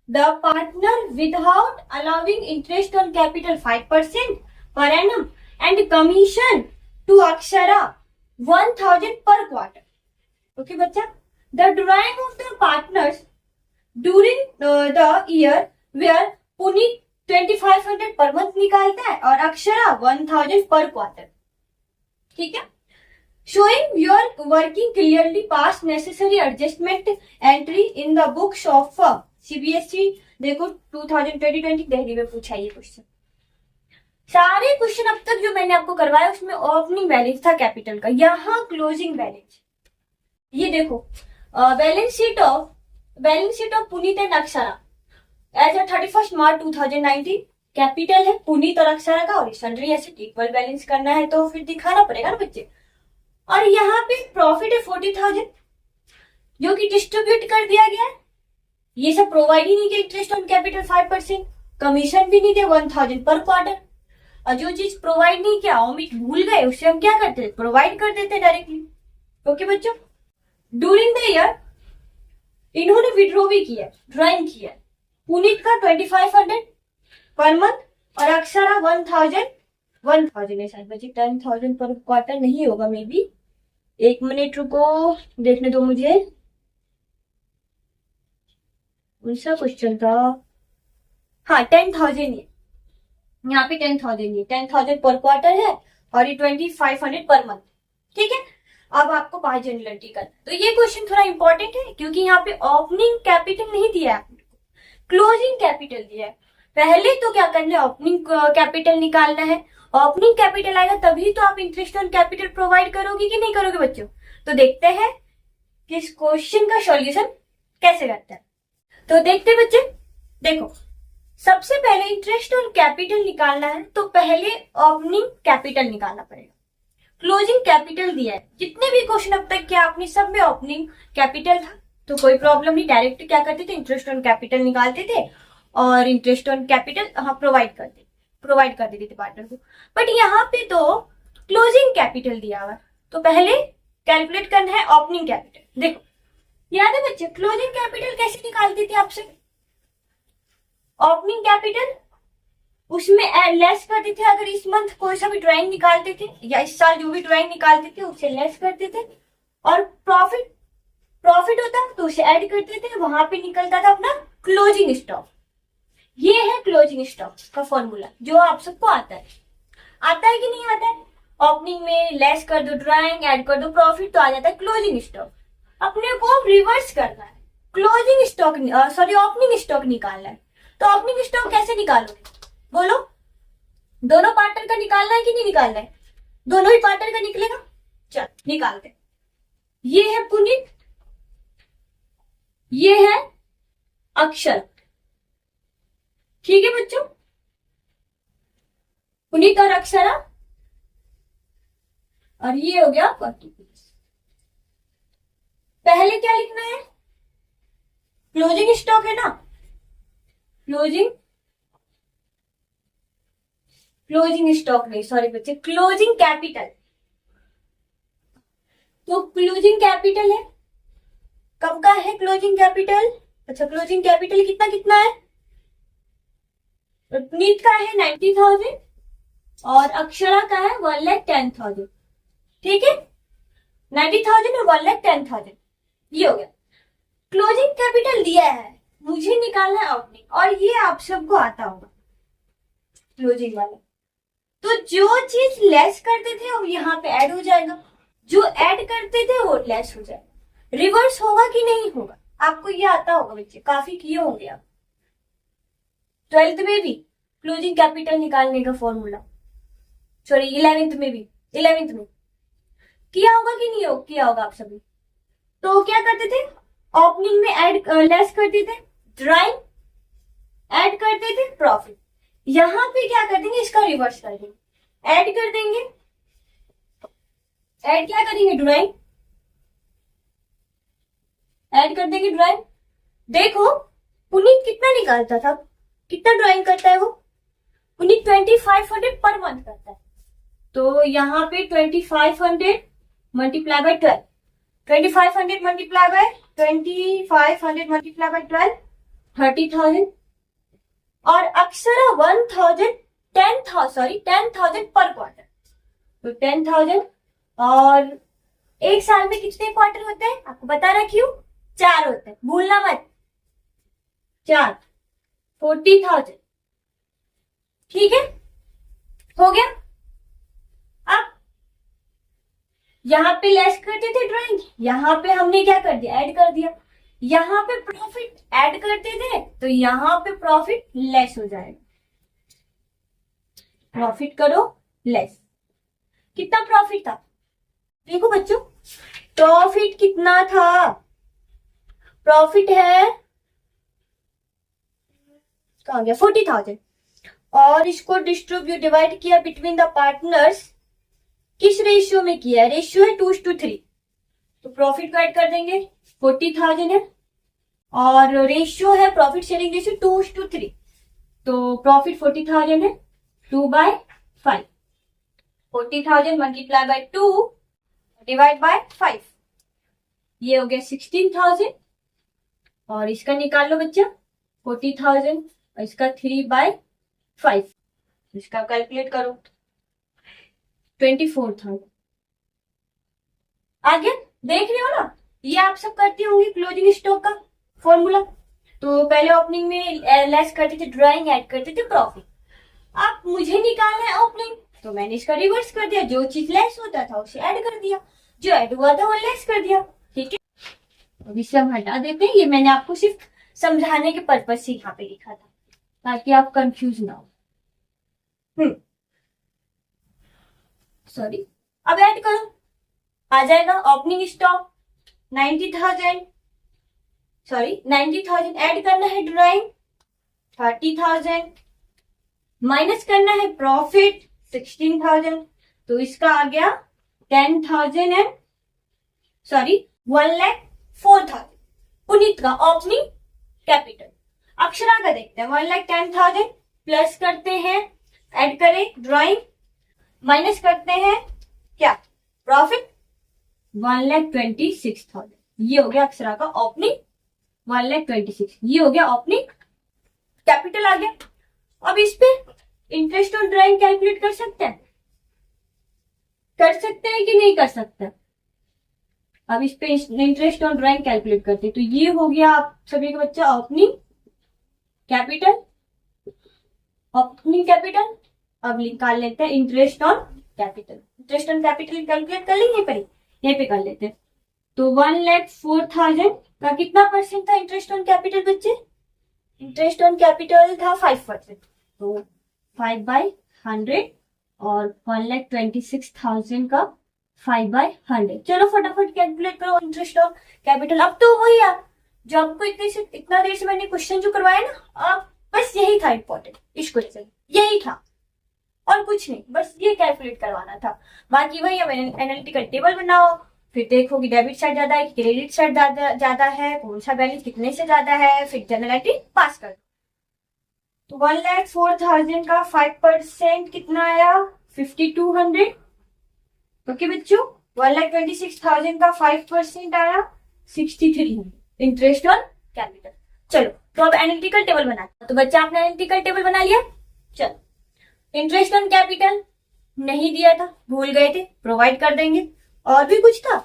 the partner without allowing interest on capital 5% per annum and commission to Akshara 1,000 per quarter. Okay बच्चा, the drawing of the partners during the year where Puneet 2,500 per month निकालता है और अक्षरा 1,000 per quarter। ठीक है, showing your working clearly past necessary adjustment entry in the books of CBSE। देखो 2020 दिल्ली में पूछा ये क्वेश्चन, सारे क्वेश्चन अब तक जो मैंने आपको करवाया उसमें ओपनिंग बैलेंस था कैपिटल का, यहाँ क्लोजिंग बैलेंस। ये देखो, balance sheet of Puneet and Akshara as 31 March 2019। Capital है पुनीत और अक्षरा का और सन्ड्री एसेट इक्वल बैलेंस करना है तो फिर दिखाना पड़ेगा ना बच्चे। और यहाँ पे प्रॉफिट है 40,000 जो कि डिस्ट्रीब्यूट कर दिया गया है। ये सब प्रोवाइड ही नहीं किया, इंटरेस्ट ऑन कैपिटल 5%, कमीशन भी नहीं दिया 1,000 पर क्वार्टर। और जो चीज प्रोवाइड नहीं किया, ओमिट भूल गए, उससे हम क्या करते थे, प्रोवाइड कर देते डायरेक्टली। ओके बच्चों, ड्यूरिंग द ईयर इन्होंने विड्रॉ भी किया, ड्राइंग किया। पुनीत का 2500 पर मंथ और अक्षरा 1,000 है शायद बच्चे, 10,000 पर क्वार्टर नहीं होगा मे बी। एक मिनट रुको, देखने दो मुझे, कौन सा क्वेश्चन था। हाँ 10,000 है यहाँ पे, 10,000 पर क्वार्टर है और ये 2,500 पर मंथ। ठीक है, अब आपको 5 जनरल एंट्री करना। तो ये क्वेश्चन थोड़ा इंपॉर्टेंट है क्योंकि यहाँ पे ओपनिंग कैपिटल नहीं दिया है, क्लोजिंग कैपिटल दिया है। पहले तो क्या करना है, ओपनिंग कैपिटल निकालना है। ओपनिंग कैपिटल आएगा तभी तो आप इंटरेस्ट ऑन कैपिटल प्रोवाइड करोगे कि नहीं करोगे बच्चों। तो देखते हैं कि इस क्वेश्चन का सॉल्यूशन कैसे करते हैं। तो देखते हैं बच्चे, देखो सबसे पहले इंटरेस्ट ऑन कैपिटल निकालना है तो पहले ओपनिंग कैपिटल निकालना पड़ेगा। क्लोजिंग कैपिटल दिया है, जितने भी क्वेश्चन अब तक किया आपने सब में ओपनिंग कैपिटल था तो कोई प्रॉब्लम नहीं, डायरेक्ट क्या करते थे, इंटरेस्ट ऑन कैपिटल निकालते थे और इंटरेस्ट ऑन कैपिटल हाँ प्रोवाइड कर देते थे पार्टनर को। बट यहाँ पे तो क्लोजिंग कैपिटल दिया हुआ, तो पहले कैलकुलेट करना है ओपनिंग कैपिटल। देखो याद है बच्चे, क्लोजिंग कैपिटल कैसे निकालते थे आपसे, ओपनिंग कैपिटल उसमें लेस करते थे। अगर इस मंथ कोई सा भी ड्राइंग निकालते थे या इस साल जो भी ड्राइंग निकालते थे उससे लेस करते थे, और प्रॉफिट होता तो उसे ऐड करते थे, वहां पे निकलता था अपना क्लोजिंग स्टॉक। ये है क्लोजिंग स्टॉक का फॉर्मूला जो आप सबको आता है कि नहीं आता है। ओपनिंग में लेस कर दो ड्राइंग, ऐड कर दो प्रॉफिट तो आ जाता है क्लोजिंग स्टॉक। अपने को रिवर्स करना है, क्लोजिंग स्टॉक ओपनिंग स्टॉक निकालना है। तो ओपनिंग स्टॉक कैसे निकालोगे बोलो, दोनों पार्टनर का निकालना है कि नहीं निकालना है, दोनों ही पार्टनर का निकलेगा। चल निकालते, ये है पुनीत, ये है अक्षर। ठीक है बच्चों, पुनीत और अक्षरा, और ये हो गया 40। पहले क्या लिखना है, क्लोजिंग स्टॉक है ना, क्लोजिंग स्टॉक नहीं, सॉरी बच्चे, क्लोजिंग कैपिटल। तो क्लोजिंग कैपिटल है, कब का है क्लोजिंग कैपिटल, अच्छा क्लोजिंग कैपिटल कितना है, पुनीत का है 90,000 और अक्षरा का है 1,10,000। ठीक है, 90,000 और 1,10,000 ये हो गया। क्लोजिंग कैपिटल दिया है, मुझे निकालना है ओपनिंग, और ये आप सबको आता होगा क्लोजिंग वाला। तो जो चीज लेस करते थे वो यहाँ पे ऐड हो जाएगा, जो ऐड करते थे वो लेस हो जाएगा। रिवर्स होगा कि नहीं होगा, आपको ये आता होगा बच्चे, काफी किए होंगे आप 12th में भी क्लोजिंग कैपिटल निकालने का फॉर्मूला, सॉरी 11th में किया होगा कि नहीं किया होगा आप सभी। तो क्या करते थे, ओपनिंग में ऐड लेस करते थे ड्राइंग, ऐड करते थे प्रॉफिट। यहां पे क्या कर देंगे, इसका रिवर्स कर देंगे, ऐड कर देंगे, ऐड क्या करेंगे ड्राइंग, ऐड कर देंगे ड्राइंग। देखो पुनीत कितना निकालता था, कितना ड्राइंग करता है वो, पुनीत 2,500 पर मंथ करता है। तो यहाँ पे 2,500 मल्टीप्लाई बाय 12, 2,500 मल्टीप्लाई बाय 12 30,000, और अक्षरा 10,000 पर क्वार्टर, तो 10,000। और एक साल में कितने क्वार्टर होते हैं आपको बता रखी हूँ, 4 होते हैं, भूलना मत, 4, 40,000। ठीक है, हो गया। अब यहाँ पे लेस करते थे ड्राइंग, यहाँ पे हमने क्या कर दिया, ऐड कर दिया। यहाँ पे प्रॉफिट ऐड करते थे तो यहाँ पे प्रॉफिट लेस हो जाएगा, प्रॉफिट करो लेस। कितना प्रॉफिट था देखो बच्चों, प्रॉफिट कितना था? प्रॉफिट है, कहाँ गया, 40,000। और इसको डिवाइड किया बिटवीन द पार्टनर्स, किस रेशियो में किया है? रेशियो है 2:3, तो प्रॉफिट को ऐड कर देंगे। 40,000 है और रेशियो है प्रॉफिट शेयरिंग रेशियो 2:3, तो प्रॉफिट 40,000 है, 2/5। 40,000 मल्टीप्लाई बाय 2 डिवाइड बाय 5, ये हो गया 16,000। और इसका निकाल लो बच्चा, 40,000 और इसका 3/5, इसका कैलकुलेट करो, 24,000। आगे देख रहे हो ना, ये आप सब करते होंगे क्लोजिंग स्टॉक का फॉर्मूला। तो पहले ओपनिंग में लेस करते थे ड्राइंग, ऐड करते थे प्रॉफिट। अब मुझे निकालना है ओपनिंग, तो मैंने इसका रिवर्स कर दिया, जो चीज लेस होता था उसे ऐड कर दिया, जो ऐड हुआ था वो लेस कर दिया। ठीक है, अब इसे हम हटा देते हैं। ये मैंने आपको सिर्फ समझाने के पर्पज से यहाँ पे लिखा था, ताकि आप कंफ्यूज ना हो। सॉरी, अब ऐड करो, आ जाएगा ओपनिंग स्टॉक 90,000, सॉरी 90,000 ऐड करना है ड्राइंग 30,000, माइनस करना है प्रॉफिट 16,000, तो इसका आ गया 10,000 एंड सॉरी 1,04,000। पुनीत का ओपनिंग कैपिटल। अक्षरा का देखते हैं, 1,10,000 प्लस करते हैं, ऐड करें ड्राइंग, माइनस करते हैं क्या, प्रॉफिट 1,26,000। ये हो गया अक्षरा का ओपनिंग 1,26,000, ये हो गया ओपनिंग कैपिटल आ गया। अब इस पे इंटरेस्ट ऑन ड्राइंग कैलकुलेट कर सकते हैं, कि नहीं कर सकते? अब इस पे इंटरेस्ट ऑन ड्राइंग कैलकुलेट करते हैं, तो ये हो गया आप सभी का बच्चा ओपनिंग कैपिटल, ओपनिंग कैपिटल। अब निकाल लेते हैं interest on capital. Interest on capital calculate कर लेंगे, यहीं पे कर लेते हैं। तो 1,04,000 का कितना परसेंट था इंटरेस्ट ऑन कैपिटल बच्चे? इंटरेस्ट ऑन कैपिटल था 5%, तो 5/100 और 1,26,000 का 5/100। चलो फटाफट कैलकुलेट करो इंटरेस्ट ऑन कैपिटल। अब तो वही है जो आपको इतना देर से मैंने क्वेश्चन जो करवाया ना, अब बस यही था इंपॉर्टेंट, इस क्वेश्चन यही था और कुछ नहीं, बस ये कैलकुलेट करवाना था। बाकी वही अब एनालिटिकल टेबल बनाओ, फिर देखो कि डेबिट साइड ज्यादा है कि क्रेडिट साइड ज्यादा है, कौन सा बैलेंस कितने से ज्यादा है, फिर जनरल एंट्री पास कर। तो 1,04,000 का 5% कितना आया? 5,200। ओके बच्चों, 1,26,000 का 5% आया 6,300 इंटरेस्ट ऑन कैपिटल। चलो तो अब एनालिटिकल टेबल बनाते। तो बच्चा आपने एनालिटिकल टेबल बना लिया। चलो, इंटरेस्ट ऑन कैपिटल नहीं दिया था, भूल गए थे, प्रोवाइड कर देंगे। और भी कुछ था,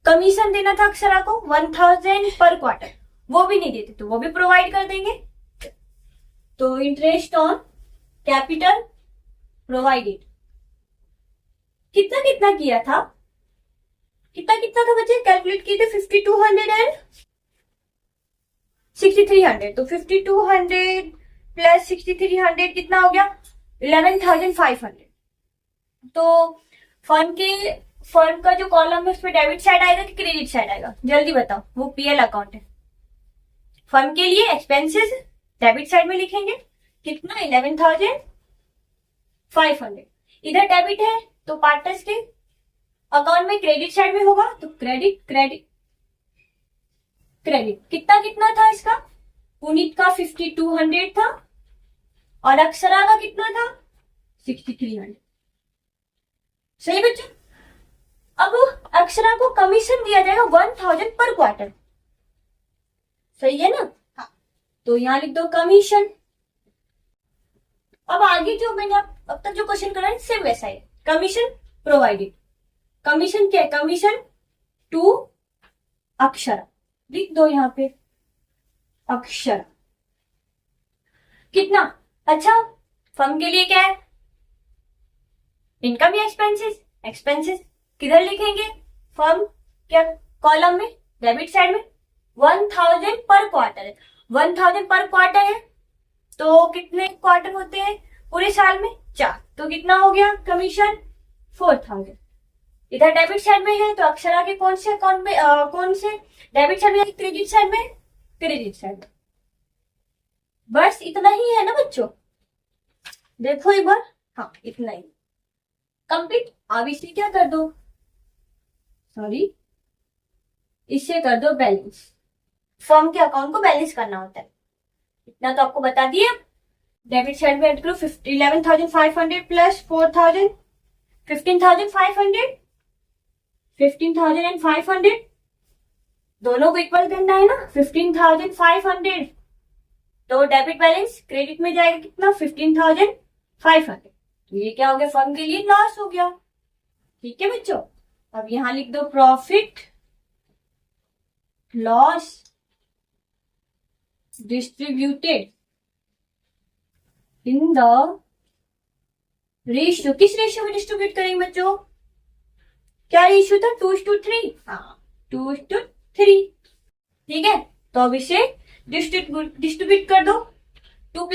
कमीशन देना था अक्षरा को 1,000 पर क्वार्टर, वो भी नहीं देते, तो वो भी प्रोवाइड कर देंगे। तो इंटरेस्ट ऑन कैपिटल प्रोवाइडेड कितना कितना किया था, कितना कितना था बच्चे? कैलकुलेट किए थे 5,200 एंड 6,300, तो 5,200 प्लस 6,300 कितना हो गया? 11,500। तो फर्म का जो कॉलम है उसमें डेबिट साइड आएगा कि क्रेडिट साइड आएगा? जल्दी बताओ, वो पीएल अकाउंट है। फर्म के लिए एक्सपेंसेस डेबिट साइड में लिखेंगे कितना? 11,500। इधर डेबिट है तो पार्टनर्स के अकाउंट में क्रेडिट साइड में होगा, तो क्रेडिट क्रेडिट क्रेडिट। कितना कितना था इसका? पुनीत का 5,200 था और अक्षरा का कितना था? 6,300। सही बच्चों, अब अक्षरा को कमीशन दिया जाएगा 1,000 पर क्वार्टर, सही है ना? हाँ, तो यहां लिख दो कमीशन। अब आगे जो मैंने अब तक जो क्वेश्चन करा है सेम वैसा है, कमीशन प्रोवाइडेड। कमीशन क्या है? कमीशन टू अक्षरा, लिख दो यहां पे अक्षरा। कितना? अच्छा, फर्म के लिए क्या है? इनकम या एक्सपेंसेस? एक्सपेंसेस किधर लिखेंगे? फर्म क्या कॉलम में, डेबिट साइड में। 1,000 पर क्वार्टर है, 1,000 पर क्वार्टर है, तो कितने क्वार्टर होते हैं पूरे साल में? 4, तो कितना हो गया कमीशन? 4000। इधर डेबिट साइड में है तो अक्षरा के कौन से अकाउंट में कौन से डेबिट साइड में, क्रेडिट साइड में, क्रेडिट साइड में। बस इतना ही है ना बच्चों, देखो एक बार, हाँ इतना ही कंप्लीट। अब इसे क्या कर दो, सॉरी इससे कर दो बैलेंस। फर्म के अकाउंट को बैलेंस करना होता है, इतना तो आपको बता दिया। डेबिट साइड में ऐड करो 11,500 प्लस 4,000, 15,500, 15,500 दोनों को इक्वल करना है ना, 15,500। तो डेबिट बैलेंस क्रेडिट में जाएगा कितना, 15,500। तो ये क्या हो गया, फर्म के लिए लॉस हो गया। ठीक है बच्चों, अब यहां लिख दो profit loss distributed in the ratio. किस रेशियो में डिस्ट्रीब्यूट करेंगे बच्चों, क्या रेशियो था, 2:3। हाँ 2:3। ठीक है, तो अब इसे डिस्ट्रीब्यूट कर दो, 2 +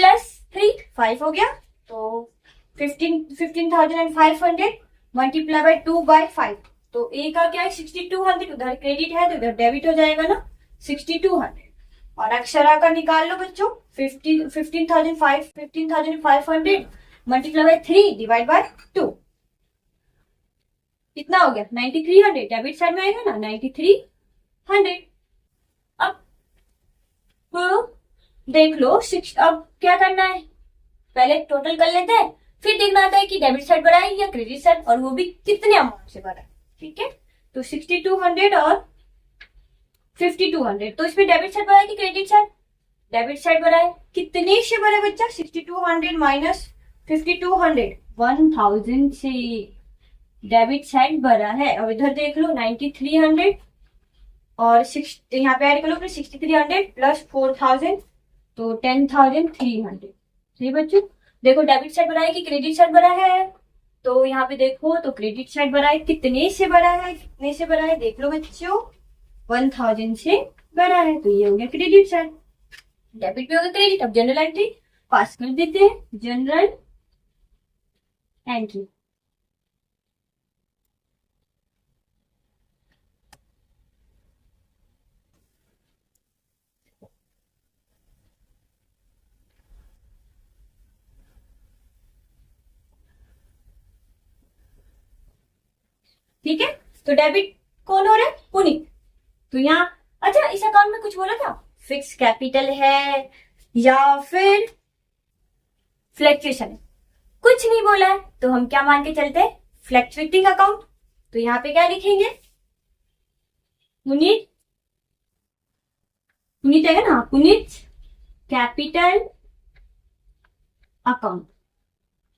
3 5 हो गया। तो 15,500 मल्टीप्लाई बाय 2/5। तो ए का क्या है 6200, उधर क्रेडिट है तो इधर डेबिट हो जाएगा ना 6200। और अक्षरा का निकाल लो बच्चों, 15,500 मल्टीप्लाई बाय 3 डिवाइड बाय 2 कितना हो गया 9300। डेबिट साइड में आएगा ना 9300। अब देख लो अब क्या करना है, पहले टोटल कर लेते हैं, फिर देखना आता है कि डेबिट साइड बढ़ा है या क्रेडिट साइड, और वो भी कितने अमाउंट से बढ़ा है। ठीक है, तो 6200 और 5200, तो इसमें डेबिट साइड बढ़ा है कि क्रेडिट साइड, डेबिट साइड बढ़ा है। कितने से बढ़ा है बच्चा, 6200 माइनस 5200, 1000 से डेबिट साइड बढ़ा है। अब इधर देख लो 9300 और यहाँ पे ऐड कर लो फिर 6300 प्लस 4000 तो 10,300। ठीक बच्चों, देखो डेबिट साइड बढ़ा है कि क्रेडिट साइड बढ़ा है, तो यहाँ पे देखो तो क्रेडिट साइड बढ़ा है, कितने से बढ़ा है, कितने से बढ़ा है देख लो बच्चों, 1000 से बढ़ा है, तो ये हो गया क्रेडिट साइड। डेबिट पे हो गया क्रेडिट। अब जनरल एंट्री पास कर देते हैं, जनरल एंट्री। ठीक है, तो डेबिट कौन हो रहा है, पुनीत। तो यहाँ अच्छा इस अकाउंट में कुछ बोला था, फिक्स कैपिटल है या फिर फ्लैक्चुएशन है, कुछ नहीं बोला है, तो हम क्या मान के चलते हैं, फ्लैक्चुएटिंग अकाउंट। तो यहाँ पे क्या लिखेंगे, पुनीत, पुनीत है ना, Puneet capital account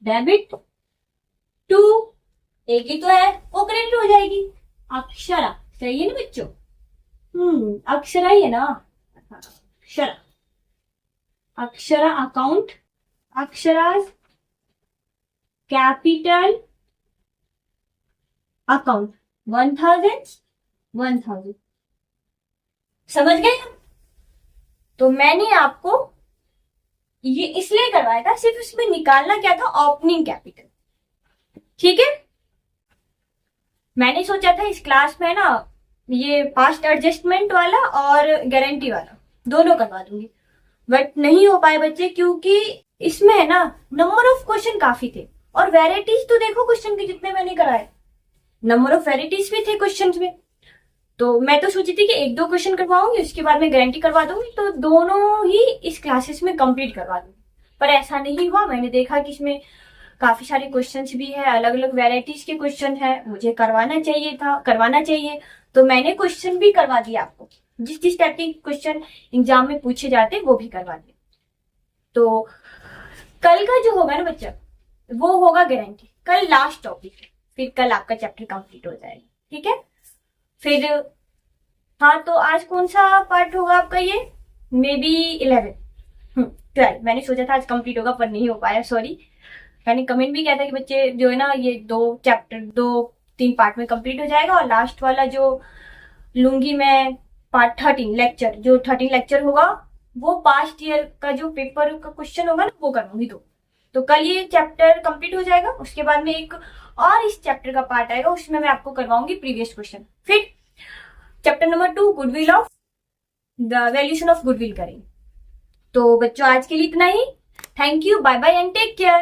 debit to, एक ही तो है वो क्रेडिट हो जाएगी, अक्षरा। सही है ना बच्चों, अक्षरा ही है ना, Akshara, Akshara account, Akshara capital account 1000 समझ गए हम। तो मैंने आपको ये इसलिए करवाया था, सिर्फ इसमें निकालना क्या था, ओपनिंग कैपिटल। ठीक है, मैंने सोचा था इस क्लास में ना ये पास्ट एडजस्टमेंट वाला और गारंटी वाला दोनों करवा दूंगी, बट नहीं हो पाए बच्चे, क्योंकि इसमें है ना नंबर ऑफ क्वेश्चन काफी थे, और वेराइटीज तो देखो क्वेश्चन के जितने मैंने कराए, नंबर ऑफ वेराइटीज भी थे क्वेश्चन में। तो मैं तो सोची थी कि 1-2 क्वेश्चन करवाऊंगी, उसके बाद में गारंटी करवा दूंगी, तो दोनों ही इस क्लासेस में कंप्लीट करवा दूंगी। पर ऐसा नहीं हुआ, मैंने देखा कि इसमें काफी सारे क्वेश्चंस भी है, अलग अलग वेराइटीज के क्वेश्चन है, मुझे करवाना चाहिए, तो मैंने क्वेश्चन भी करवा दिया आपको, जिस टाइप के क्वेश्चन एग्जाम में पूछे जाते वो भी करवा दिए। तो कल का जो होगा ना बच्चा, वो होगा गारंटी, कल लास्ट टॉपिक है, फिर कल आपका चैप्टर कंप्लीट हो जाएगा। ठीक है, फिर हाँ, तो आज कौन सा पार्ट होगा आपका, ये मे बी 11, 12। मैंने सोचा था आज कंप्लीट होगा पर नहीं हो पाया, सॉरी। मैंने कमेंट भी किया था कि बच्चे जो है ना ये 2-3 पार्ट में कंप्लीट हो जाएगा, और लास्ट वाला जो लूंगी मैं पार्ट 13 लेक्चर, जो 13 लेक्चर होगा वो पास्ट ईयर का जो पेपर का क्वेश्चन होगा ना वो करवाऊंगी। तो कल ये चैप्टर कंप्लीट हो जाएगा, उसके बाद में एक और इस चैप्टर का पार्ट आएगा, उसमें मैं आपको करवाऊंगी प्रीवियस क्वेश्चन। फिर chapter number 2 goodwill of the valuation of goodwill करेंगे। तो बच्चों आज के लिए इतना ही। Thank you, bye bye and take care.